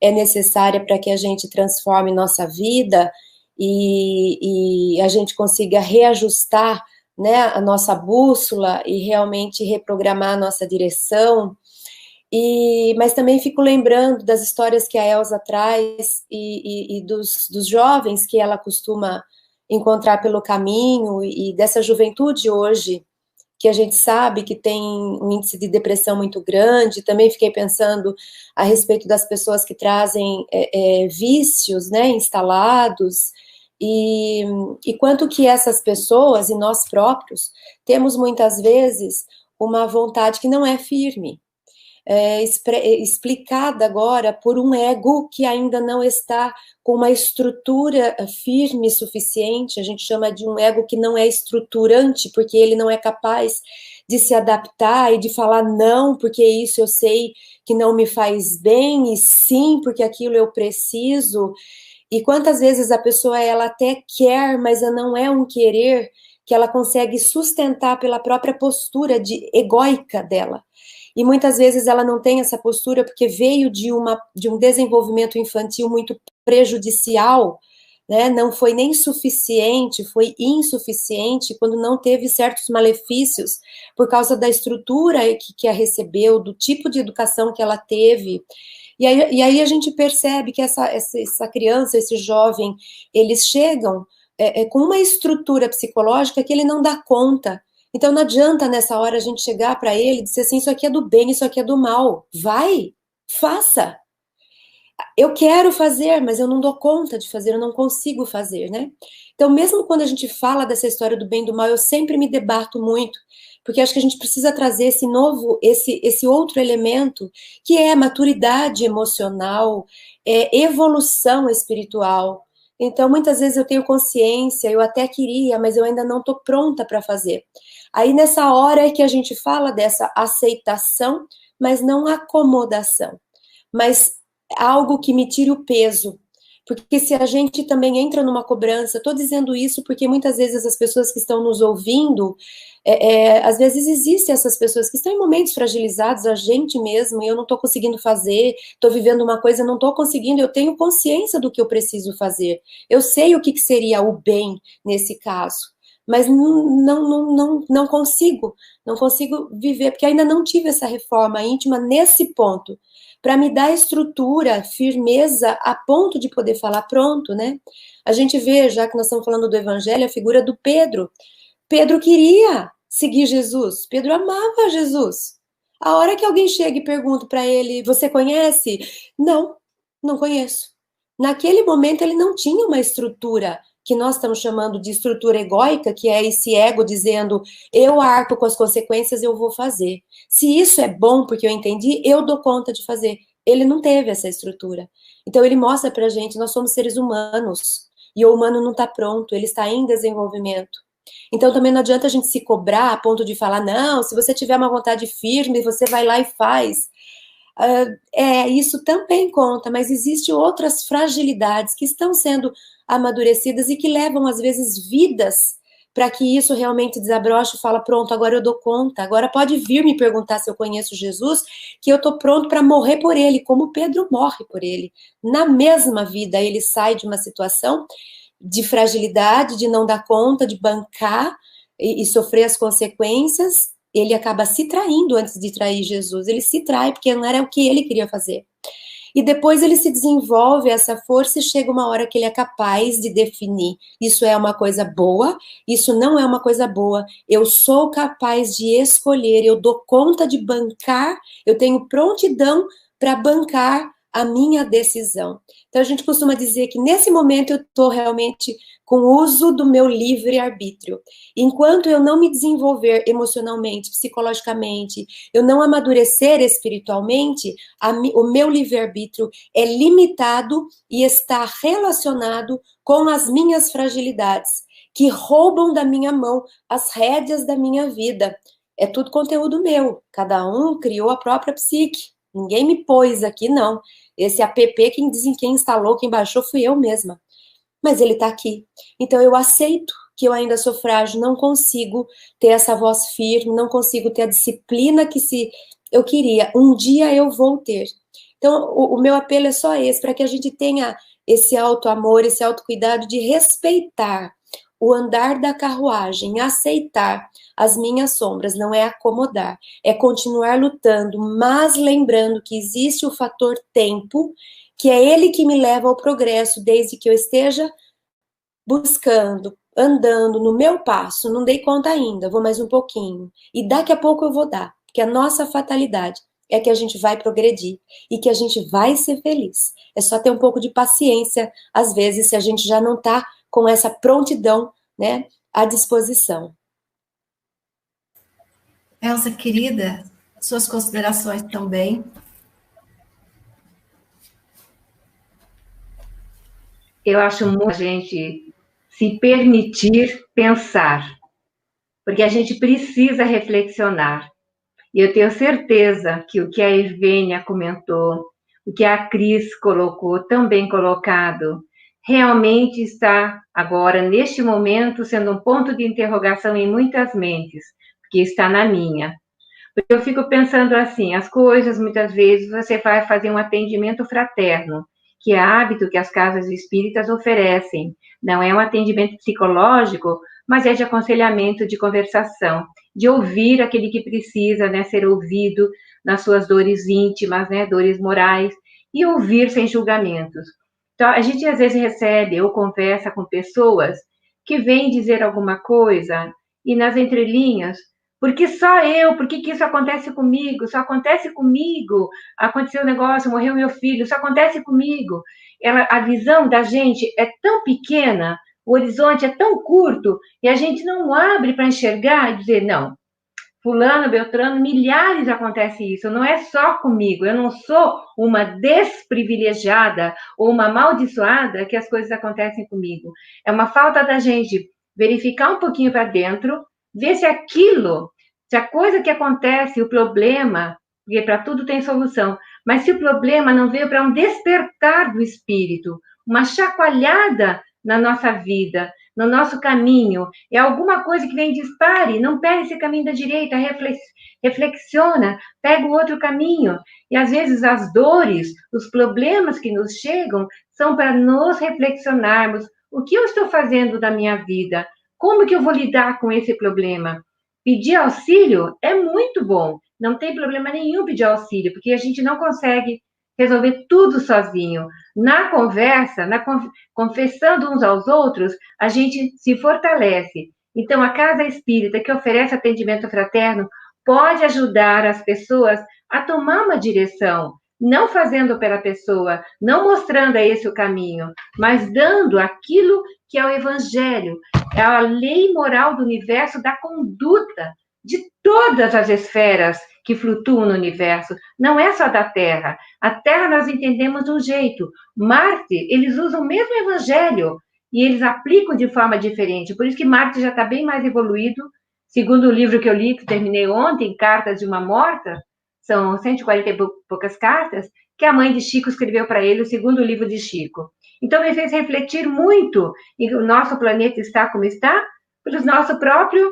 é necessária para que a gente transforme nossa vida e a gente consiga reajustar né, a nossa bússola e realmente reprogramar a nossa direção. Mas também fico lembrando das histórias que a Elza traz e dos jovens que ela costuma encontrar pelo caminho e dessa juventude hoje, que a gente sabe que tem um índice de depressão muito grande. Também fiquei pensando a respeito das pessoas que trazem vícios, né, instalados, e quanto que essas pessoas e nós próprios temos muitas vezes uma vontade que não é firme, explicada agora por um ego que ainda não está com uma estrutura firme suficiente. A gente chama de um ego que não é estruturante, porque ele não é capaz de se adaptar e de falar não, porque isso eu sei que não me faz bem, e sim, porque aquilo eu preciso. E quantas vezes a pessoa, ela até quer, mas não é um querer que ela consegue sustentar pela própria postura egóica dela. E muitas vezes ela não tem essa postura porque veio de um desenvolvimento infantil muito prejudicial, né? Não foi nem suficiente, foi insuficiente quando não teve certos malefícios por causa da estrutura que a recebeu, do tipo de educação que ela teve. E aí a gente percebe que essa criança, esse jovem, eles chegam com uma estrutura psicológica que ele não dá conta. Então não adianta nessa hora a gente chegar para ele e dizer assim, isso aqui é do bem, isso aqui é do mal. Vai, faça. Eu quero fazer, mas eu não dou conta de fazer, eu não consigo fazer, né? Então, mesmo quando a gente fala dessa história do bem e do mal, eu sempre me debato muito, porque acho que a gente precisa trazer esse outro elemento, que é maturidade emocional, evolução espiritual. Então, muitas vezes eu tenho consciência, eu até queria, mas eu ainda não estou pronta para fazer. Aí, nessa hora é que a gente fala dessa aceitação, mas não acomodação. Mas algo que me tire o peso. Porque se a gente também entra numa cobrança, estou dizendo isso porque muitas vezes as pessoas que estão nos ouvindo, às vezes existem essas pessoas que estão em momentos fragilizados, a gente mesmo, e eu não estou conseguindo fazer, estou vivendo uma coisa, não estou conseguindo, eu tenho consciência do que eu preciso fazer, eu sei o que seria o bem nesse caso, mas não consigo viver, porque ainda não tive essa reforma íntima nesse ponto, para me dar estrutura, firmeza, a ponto de poder falar pronto, né? A gente vê, já que nós estamos falando do evangelho, a figura do Pedro. Pedro queria seguir Jesus, Pedro amava Jesus. A hora que alguém chega e pergunta para ele, você conhece? Não conheço. Naquele momento ele não tinha uma estrutura que nós estamos chamando de estrutura egóica, que é esse ego dizendo, eu arco com as consequências, eu vou fazer. Se isso é bom porque eu entendi, eu dou conta de fazer. Ele não teve essa estrutura. Então ele mostra pra gente, nós somos seres humanos, e o humano não está pronto, ele está em desenvolvimento. Então também não adianta a gente se cobrar a ponto de falar, não, se você tiver uma vontade firme, você vai lá e faz. Isso também conta, mas existem outras fragilidades que estão sendo amadurecidas e que levam, às vezes, vidas para que isso realmente desabroche e fala, pronto, agora eu dou conta, agora pode vir me perguntar se eu conheço Jesus, que eu estou pronto para morrer por ele, como Pedro morre por ele. Na mesma vida, ele sai de uma situação de fragilidade, de não dar conta, de bancar e sofrer as consequências. Ele acaba se traindo antes de trair Jesus, ele se trai porque não era o que ele queria fazer. E depois ele se desenvolve essa força e chega uma hora que ele é capaz de definir, isso é uma coisa boa, isso não é uma coisa boa, eu sou capaz de escolher, eu dou conta de bancar, eu tenho prontidão para bancar a minha decisão. Então a gente costuma dizer que nesse momento eu estou realmente com o uso do meu livre-arbítrio. Enquanto eu não me desenvolver emocionalmente, psicologicamente, eu não amadurecer espiritualmente, o meu livre-arbítrio é limitado e está relacionado com as minhas fragilidades, que roubam da minha mão as rédeas da minha vida. É tudo conteúdo meu, cada um criou a própria psique, ninguém me pôs aqui, não. Esse app, quem instalou, quem baixou, fui eu mesma. Mas ele está aqui. Então eu aceito que eu ainda sou frágil, não consigo ter essa voz firme, não consigo ter a disciplina que eu queria. Um dia eu vou ter. Então o meu apelo é só esse, para que a gente tenha esse auto-amor, esse autocuidado de respeitar o andar da carruagem, aceitar as minhas sombras, não é acomodar, é continuar lutando, mas lembrando que existe o fator tempo, que é ele que me leva ao progresso, desde que eu esteja buscando, andando no meu passo, não dei conta ainda, vou mais um pouquinho, e daqui a pouco eu vou dar, porque a nossa fatalidade é que a gente vai progredir e que a gente vai ser feliz. É só ter um pouco de paciência, às vezes, se a gente já não está com essa prontidão, né, à disposição. Elza, querida, suas considerações também. Eu acho muito a gente se permitir pensar, porque a gente precisa reflexionar. E eu tenho certeza que o que a Evênia comentou, o que a Cris colocou, tão bem colocado, realmente está agora, neste momento, sendo um ponto de interrogação em muitas mentes, porque está na minha. Porque eu fico pensando assim, as coisas, muitas vezes, você vai fazer um atendimento fraterno, que é hábito que as casas espíritas oferecem. Não é um atendimento psicológico, mas é de aconselhamento, de conversação, de ouvir aquele que precisa, né, ser ouvido nas suas dores íntimas, né, dores morais, e ouvir sem julgamentos. Então, a gente às vezes recebe ou conversa com pessoas que vêm dizer alguma coisa, e nas entrelinhas, porque só eu, por que isso acontece comigo? Só acontece comigo. Aconteceu um negócio, morreu meu filho, só acontece comigo. A visão da gente é tão pequena, o horizonte é tão curto, e a gente não abre para enxergar e dizer, não, fulano, beltrano, milhares acontece isso, não é só comigo, eu não sou uma desprivilegiada ou uma amaldiçoada que as coisas acontecem comigo. É uma falta da gente verificar um pouquinho para dentro, ver se aquilo, se a coisa que acontece, o problema, porque para tudo tem solução, mas se o problema não veio para um despertar do espírito, uma chacoalhada na nossa vida, no nosso caminho, é alguma coisa que vem dispare, não pega esse caminho da direita, reflexiona, pega o outro caminho. E às vezes as dores, os problemas que nos chegam, são para nos reflexionarmos. O que eu estou fazendo da minha vida? Como que eu vou lidar com esse problema? Pedir auxílio é muito bom, não tem problema nenhum pedir auxílio, porque a gente não consegue resolver tudo sozinho. Na conversa, confessando uns aos outros, a gente se fortalece. Então, a Casa Espírita, que oferece atendimento fraterno, pode ajudar as pessoas a tomar uma direção, não fazendo pela pessoa, não mostrando a esse o caminho, mas dando aquilo que é o Evangelho, é a lei moral do universo, da conduta de todas as esferas que flutuam no universo, não é só da Terra. A Terra nós entendemos de um jeito. Marte, eles usam o mesmo Evangelho e eles aplicam de forma diferente. Por isso que Marte já está bem mais evoluído. Segundo o livro que eu li, que terminei ontem, Cartas de uma Morta, são 140 e poucas cartas, que a mãe de Chico escreveu para ele, o segundo livro de Chico. Então, me fez refletir muito, e o nosso planeta está como está, pela nossa própria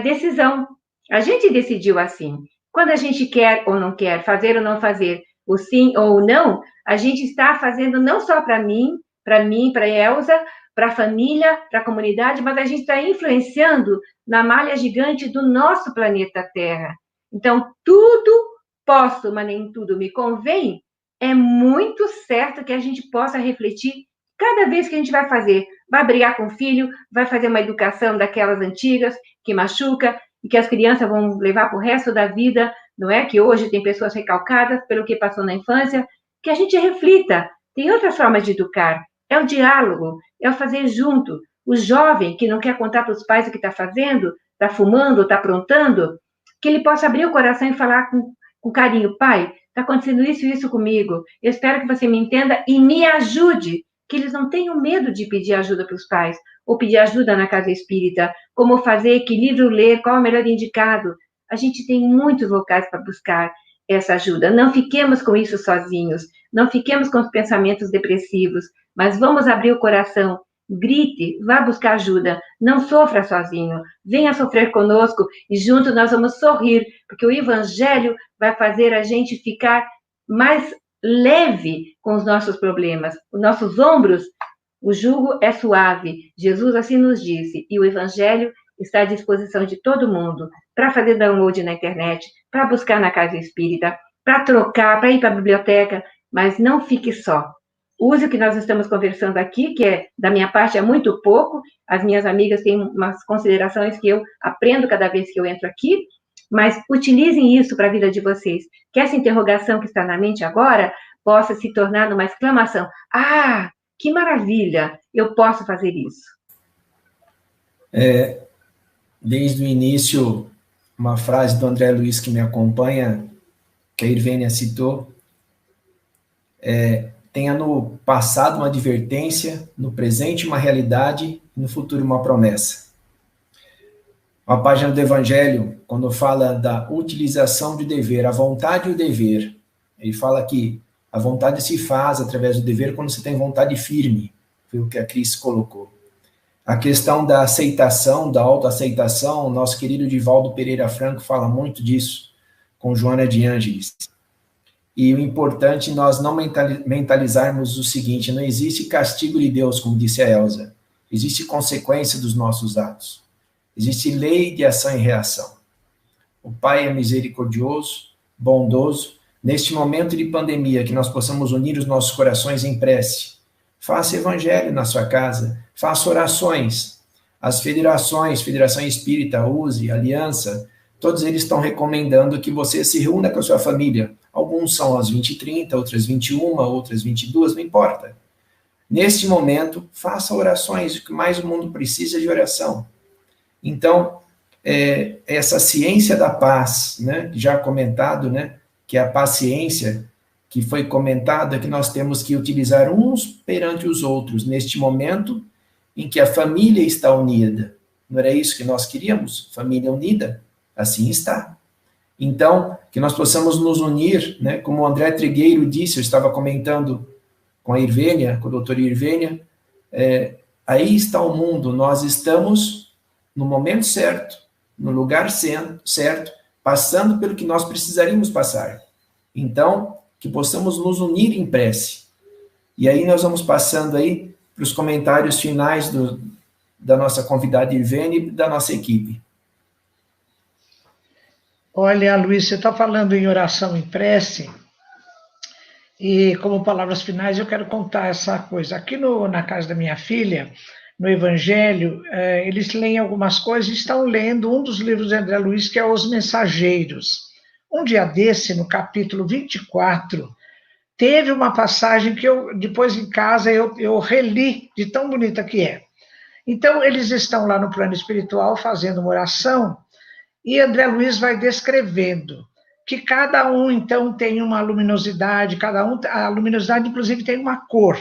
decisão. A gente decidiu assim. Quando a gente quer ou não quer, fazer ou não fazer, o sim ou o não, a gente está fazendo não só para mim, para Elza, para a família, para a comunidade, mas a gente está influenciando na malha gigante do nosso planeta Terra. Então, tudo posso, mas nem tudo me convém, é muito certo que a gente possa refletir cada vez que a gente vai fazer. Vai brigar com o filho, vai fazer uma educação daquelas antigas, que machuca, e que as crianças vão levar para o resto da vida, não é? Que hoje tem pessoas recalcadas pelo que passou na infância, que a gente reflita. Tem outras formas de educar. É o diálogo, é o fazer junto. O jovem que não quer contar para os pais o que está fazendo, está fumando, está aprontando, que ele possa abrir o coração e falar com carinho, pai, está acontecendo isso e isso comigo, eu espero que você me entenda e me ajude, que eles não tenham medo de pedir ajuda para os pais, ou pedir ajuda na casa espírita, como fazer, que livro ler, qual é o melhor indicado. A gente tem muitos locais para buscar essa ajuda. Não fiquemos com isso sozinhos, não fiquemos com os pensamentos depressivos, mas vamos abrir o coração, grite, vá buscar ajuda, não sofra sozinho, venha sofrer conosco e junto nós vamos sorrir, porque o Evangelho vai fazer a gente ficar mais leve com os nossos problemas. Os nossos ombros O jugo é suave, Jesus assim nos disse, e o Evangelho está à disposição de todo mundo, para fazer download na internet, para buscar na casa espírita, para trocar, para ir para a biblioteca, mas não fique só. Use o que nós estamos conversando aqui, que da minha parte é muito pouco, as minhas amigas têm umas considerações que eu aprendo cada vez que eu entro aqui, mas utilizem isso para a vida de vocês, que essa interrogação que está na mente agora possa se tornar numa exclamação, ah, que maravilha, eu posso fazer isso. Desde o início, uma frase do André Luiz que me acompanha, que a Irvênia citou, tenha no passado uma advertência, no presente uma realidade e no futuro uma promessa. A página do Evangelho, quando fala da utilização do dever, a vontade e o dever, ele fala que a vontade se faz através do dever quando você tem vontade firme, foi o que a Cris colocou. A questão da aceitação, da autoaceitação, o nosso querido Divaldo Pereira Franco fala muito disso, com Joana de Ângeles. E o importante é nós não mentalizarmos o seguinte, não existe castigo de Deus, como disse a Elza, existe consequência dos nossos atos, existe lei de ação e reação. O Pai é misericordioso, bondoso, neste momento de pandemia, que nós possamos unir os nossos corações em prece, faça evangelho na sua casa, faça orações, as federações, Federação Espírita, USE, Aliança, todos eles estão recomendando que você se reúna com a sua família. Alguns são às 20h30, outras 21h, outras 22h, não importa. Neste momento, faça orações, o que mais o mundo precisa é de oração. Então, essa ciência da paz, né, já comentado, né, que é a paciência, que foi comentada, que nós temos que utilizar uns perante os outros, neste momento em que a família está unida. Não era isso que nós queríamos? Família unida? Assim está. Então, que nós possamos nos unir, né? Como o André Trigueiro disse, eu estava comentando com a Irvênia, com a doutora Irvênia, aí está o mundo, nós estamos no momento certo, no lugar certo, passando pelo que nós precisaríamos passar. Então, que possamos nos unir em prece. E aí nós vamos passando aí para os comentários finais da nossa convidada Irvênia e da nossa equipe. Olha, Luiz, você está falando em oração em prece, e como palavras finais eu quero contar essa coisa. Aqui na casa da minha filha, no Evangelho, eles leem algumas coisas e estão lendo um dos livros de André Luiz, que é Os Mensageiros. Um dia desse, no capítulo 24, teve uma passagem que eu, depois em casa, eu reli, de tão bonita que é. Então, eles estão lá no plano espiritual fazendo uma oração, e André Luiz vai descrevendo que cada um, então, tem uma luminosidade, a luminosidade, inclusive, tem uma cor.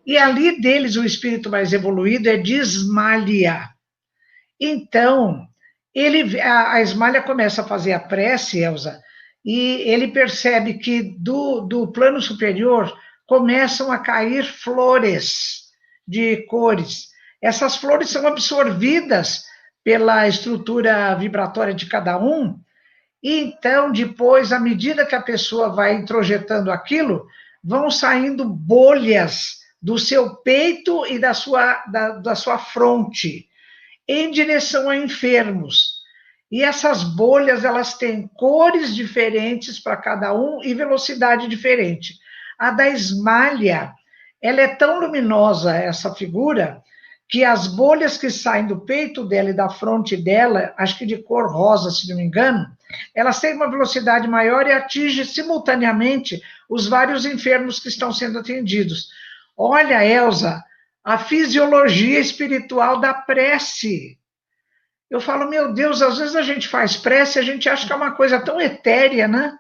E ali deles, o espírito mais evoluído é de Ismália. Então, a Ismália começa a fazer a prece, Elza, e ele percebe que do plano superior começam a cair flores de cores. Essas flores são absorvidas pela estrutura vibratória de cada um, e então, depois, à medida que a pessoa vai introjetando aquilo, vão saindo bolhas do seu peito e da sua fronte, em direção a enfermos. E essas bolhas, elas têm cores diferentes para cada um e velocidade diferente. A da Ismália, ela é tão luminosa, essa figura, que as bolhas que saem do peito dela e da fronte dela, acho que de cor rosa, se não me engano, elas têm uma velocidade maior e atingem simultaneamente os vários enfermos que estão sendo atendidos. Olha, Elza, a fisiologia espiritual da prece. Eu falo, meu Deus, às vezes a gente faz prece, a gente acha que é uma coisa tão etérea, né?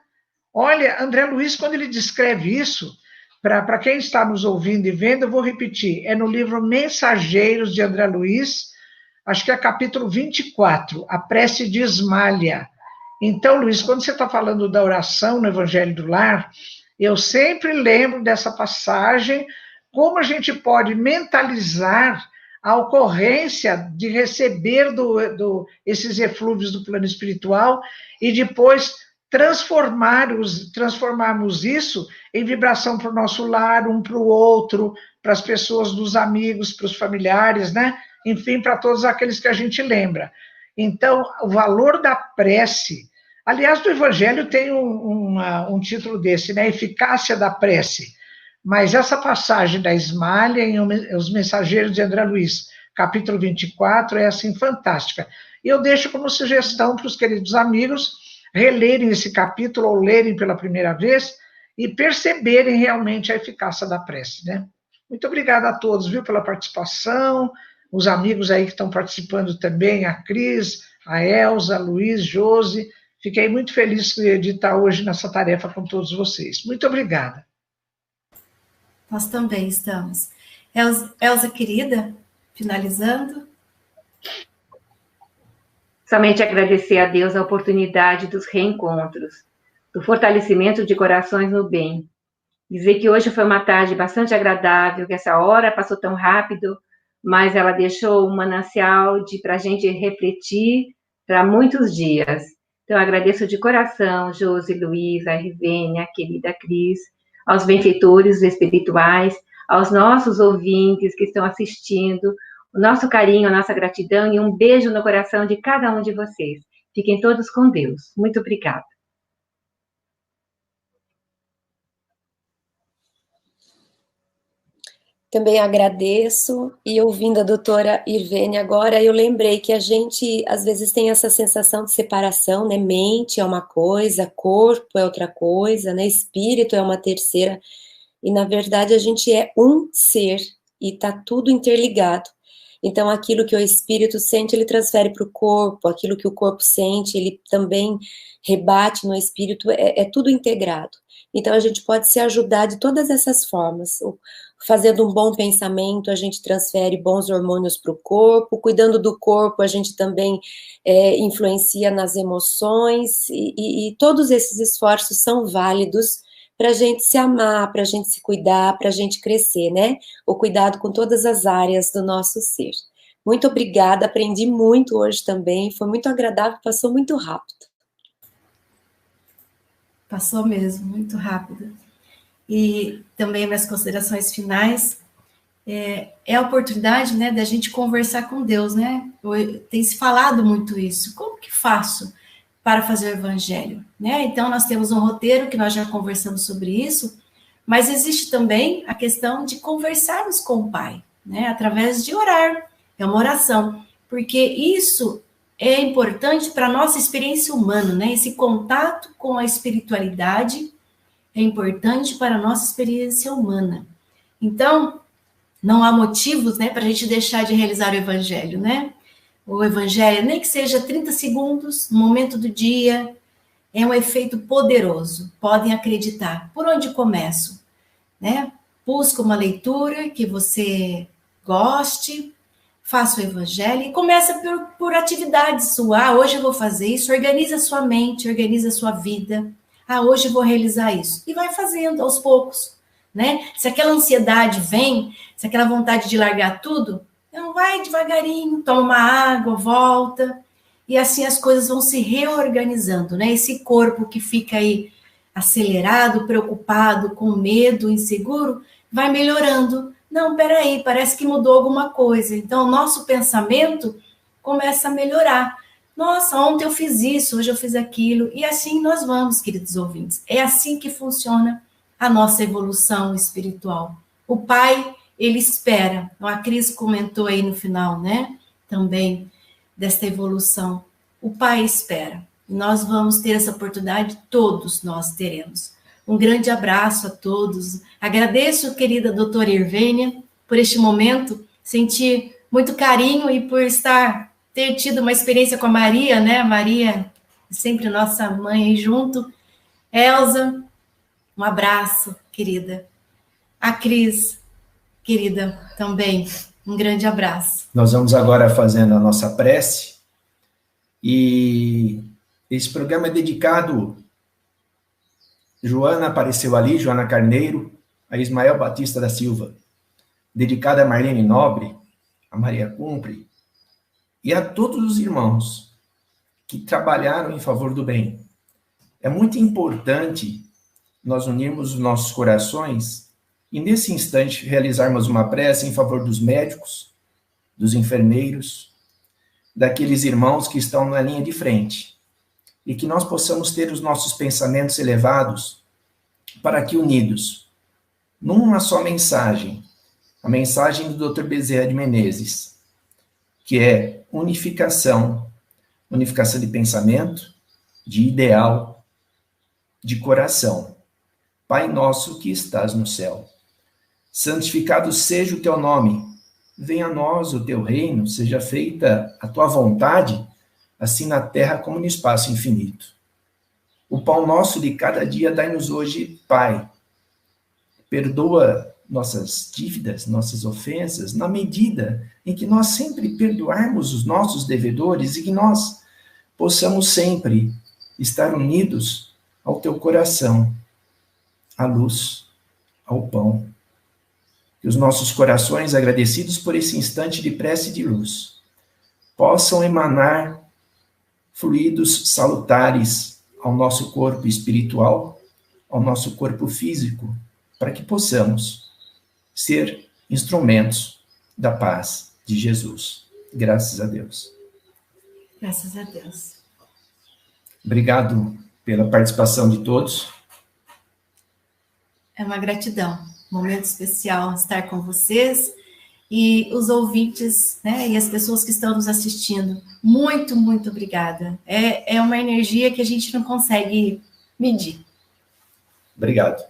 Olha, André Luiz, quando ele descreve isso, para quem está nos ouvindo e vendo, eu vou repetir, é no livro Mensageiros, de André Luiz, acho que é capítulo 24, a prece de Ismália. Então, Luiz, quando você está falando da oração no Evangelho do Lar, eu sempre lembro dessa passagem, como a gente pode mentalizar a ocorrência de receber esses eflúvios do plano espiritual e depois transformarmos isso em vibração para o nosso lar, um para o outro, para as pessoas, dos amigos, para os familiares, né? Enfim, para todos aqueles que a gente lembra. Então, o valor da prece, aliás, do Evangelho tem um título desse, né? Eficácia da prece. Mas essa passagem da Ismália em Os Mensageiros de André Luiz, capítulo 24, é assim fantástica. E eu deixo como sugestão para os queridos amigos relerem esse capítulo ou lerem pela primeira vez e perceberem realmente a eficácia da prece, né? Muito obrigada a todos, viu, pela participação, os amigos aí que estão participando também, a Cris, a Elza, a Luiz, Josi. Fiquei muito feliz de estar hoje nessa tarefa com todos vocês. Muito obrigada. Nós também estamos. Elza, querida, finalizando. Somente agradecer a Deus a oportunidade dos reencontros, do fortalecimento de corações no bem. Dizer que hoje foi uma tarde bastante agradável, que essa hora passou tão rápido, mas ela deixou um manancial para a gente refletir para muitos dias. Então, agradeço de coração, Josi, Luiz, a Rivênia, a querida Cris, aos benfeitores espirituais, aos nossos ouvintes que estão assistindo, o nosso carinho, a nossa gratidão e um beijo no coração de cada um de vocês. Fiquem todos com Deus. Muito obrigada. Também agradeço, e ouvindo a doutora Irvênia agora, eu lembrei que a gente, às vezes, tem essa sensação de separação, né? Mente é uma coisa, corpo é outra coisa, né? Espírito é uma terceira, e, na verdade, a gente é um ser, e está tudo interligado. Então, aquilo que o espírito sente, ele transfere para o corpo, aquilo que o corpo sente, ele também rebate no espírito, é tudo integrado. Então, a gente pode se ajudar de todas essas formas. Fazendo um bom pensamento, a gente transfere bons hormônios para o corpo, cuidando do corpo, a gente também influencia nas emoções, e todos esses esforços são válidos para a gente se amar, para a gente se cuidar, para a gente crescer, né? O cuidado com todas as áreas do nosso ser. Muito obrigada, aprendi muito hoje também, foi muito agradável, passou muito rápido. Passou mesmo, muito rápido. E também minhas considerações finais, é a oportunidade, né, da gente conversar com Deus, né? Tem se falado muito isso. Como que faço para fazer o evangelho, né? Então, nós temos um roteiro que nós já conversamos sobre isso, mas existe também a questão de conversarmos com o Pai, né? Através de orar, é uma oração, porque isso é importante para a nossa experiência humana, né? Esse contato com a espiritualidade é importante para a nossa experiência humana. Então, não há motivos, né, para a gente deixar de realizar o evangelho, né? O evangelho, nem que seja 30 segundos, no momento do dia, é um efeito poderoso. Podem acreditar. Por onde começo? Né? Busca uma leitura que você goste, faça o evangelho e começa por atividades sua. Hoje eu vou fazer isso, organiza a sua mente, organiza a sua vida. Hoje eu vou realizar isso. E vai fazendo aos poucos, né? Se aquela ansiedade vem, se aquela vontade de largar tudo, então vai devagarinho, toma uma água, volta, e assim as coisas vão se reorganizando, né? Esse corpo que fica aí acelerado, preocupado, com medo, inseguro, vai melhorando. Não, peraí, parece que mudou alguma coisa. Então, o nosso pensamento começa a melhorar. Nossa, ontem eu fiz isso, hoje eu fiz aquilo, e assim nós vamos, queridos ouvintes. É assim que funciona a nossa evolução espiritual. O Pai, ele espera. A Cris comentou aí no final, né? Também desta evolução. O Pai espera. E nós vamos ter essa oportunidade, todos nós teremos. Um grande abraço a todos. Agradeço, querida doutora Irvênia, por este momento. Senti muito carinho e por ter tido uma experiência com a Maria, né? A Maria é sempre nossa mãe aí junto. Elza, um abraço, querida. A Cris, querida, também, um grande abraço. Nós vamos agora fazendo a nossa prece, e esse programa é dedicado, Joana apareceu ali, Joana Carneiro, a Ismael Batista da Silva, dedicado a Marlene Nobre, a Maria Cumpre, e a todos os irmãos que trabalharam em favor do bem. É muito importante nós unirmos os nossos corações e nesse instante realizarmos uma prece em favor dos médicos, dos enfermeiros, daqueles irmãos que estão na linha de frente, e que nós possamos ter os nossos pensamentos elevados para que unidos, numa só mensagem, a mensagem do Dr. Bezerra de Menezes, que é unificação de pensamento, de ideal, de coração. Pai nosso que estás no céu, santificado seja o teu nome, venha a nós o teu reino, seja feita a tua vontade, assim na terra como no espaço infinito. O pão nosso de cada dia dai-nos hoje, Pai. Perdoa nossas dívidas, nossas ofensas, na medida em que nós sempre perdoarmos os nossos devedores e que nós possamos sempre estar unidos ao teu coração, à luz, ao pão. Que os nossos corações, agradecidos por esse instante de prece e de luz, possam emanar fluidos salutares ao nosso corpo espiritual, ao nosso corpo físico, para que possamos ser instrumentos da paz de Jesus. Graças a Deus. Graças a Deus. Obrigado pela participação de todos. É uma gratidão, um momento especial estar com vocês e os ouvintes, né, e as pessoas que estão nos assistindo. Muito, muito obrigada. É uma energia que a gente não consegue medir. Obrigado.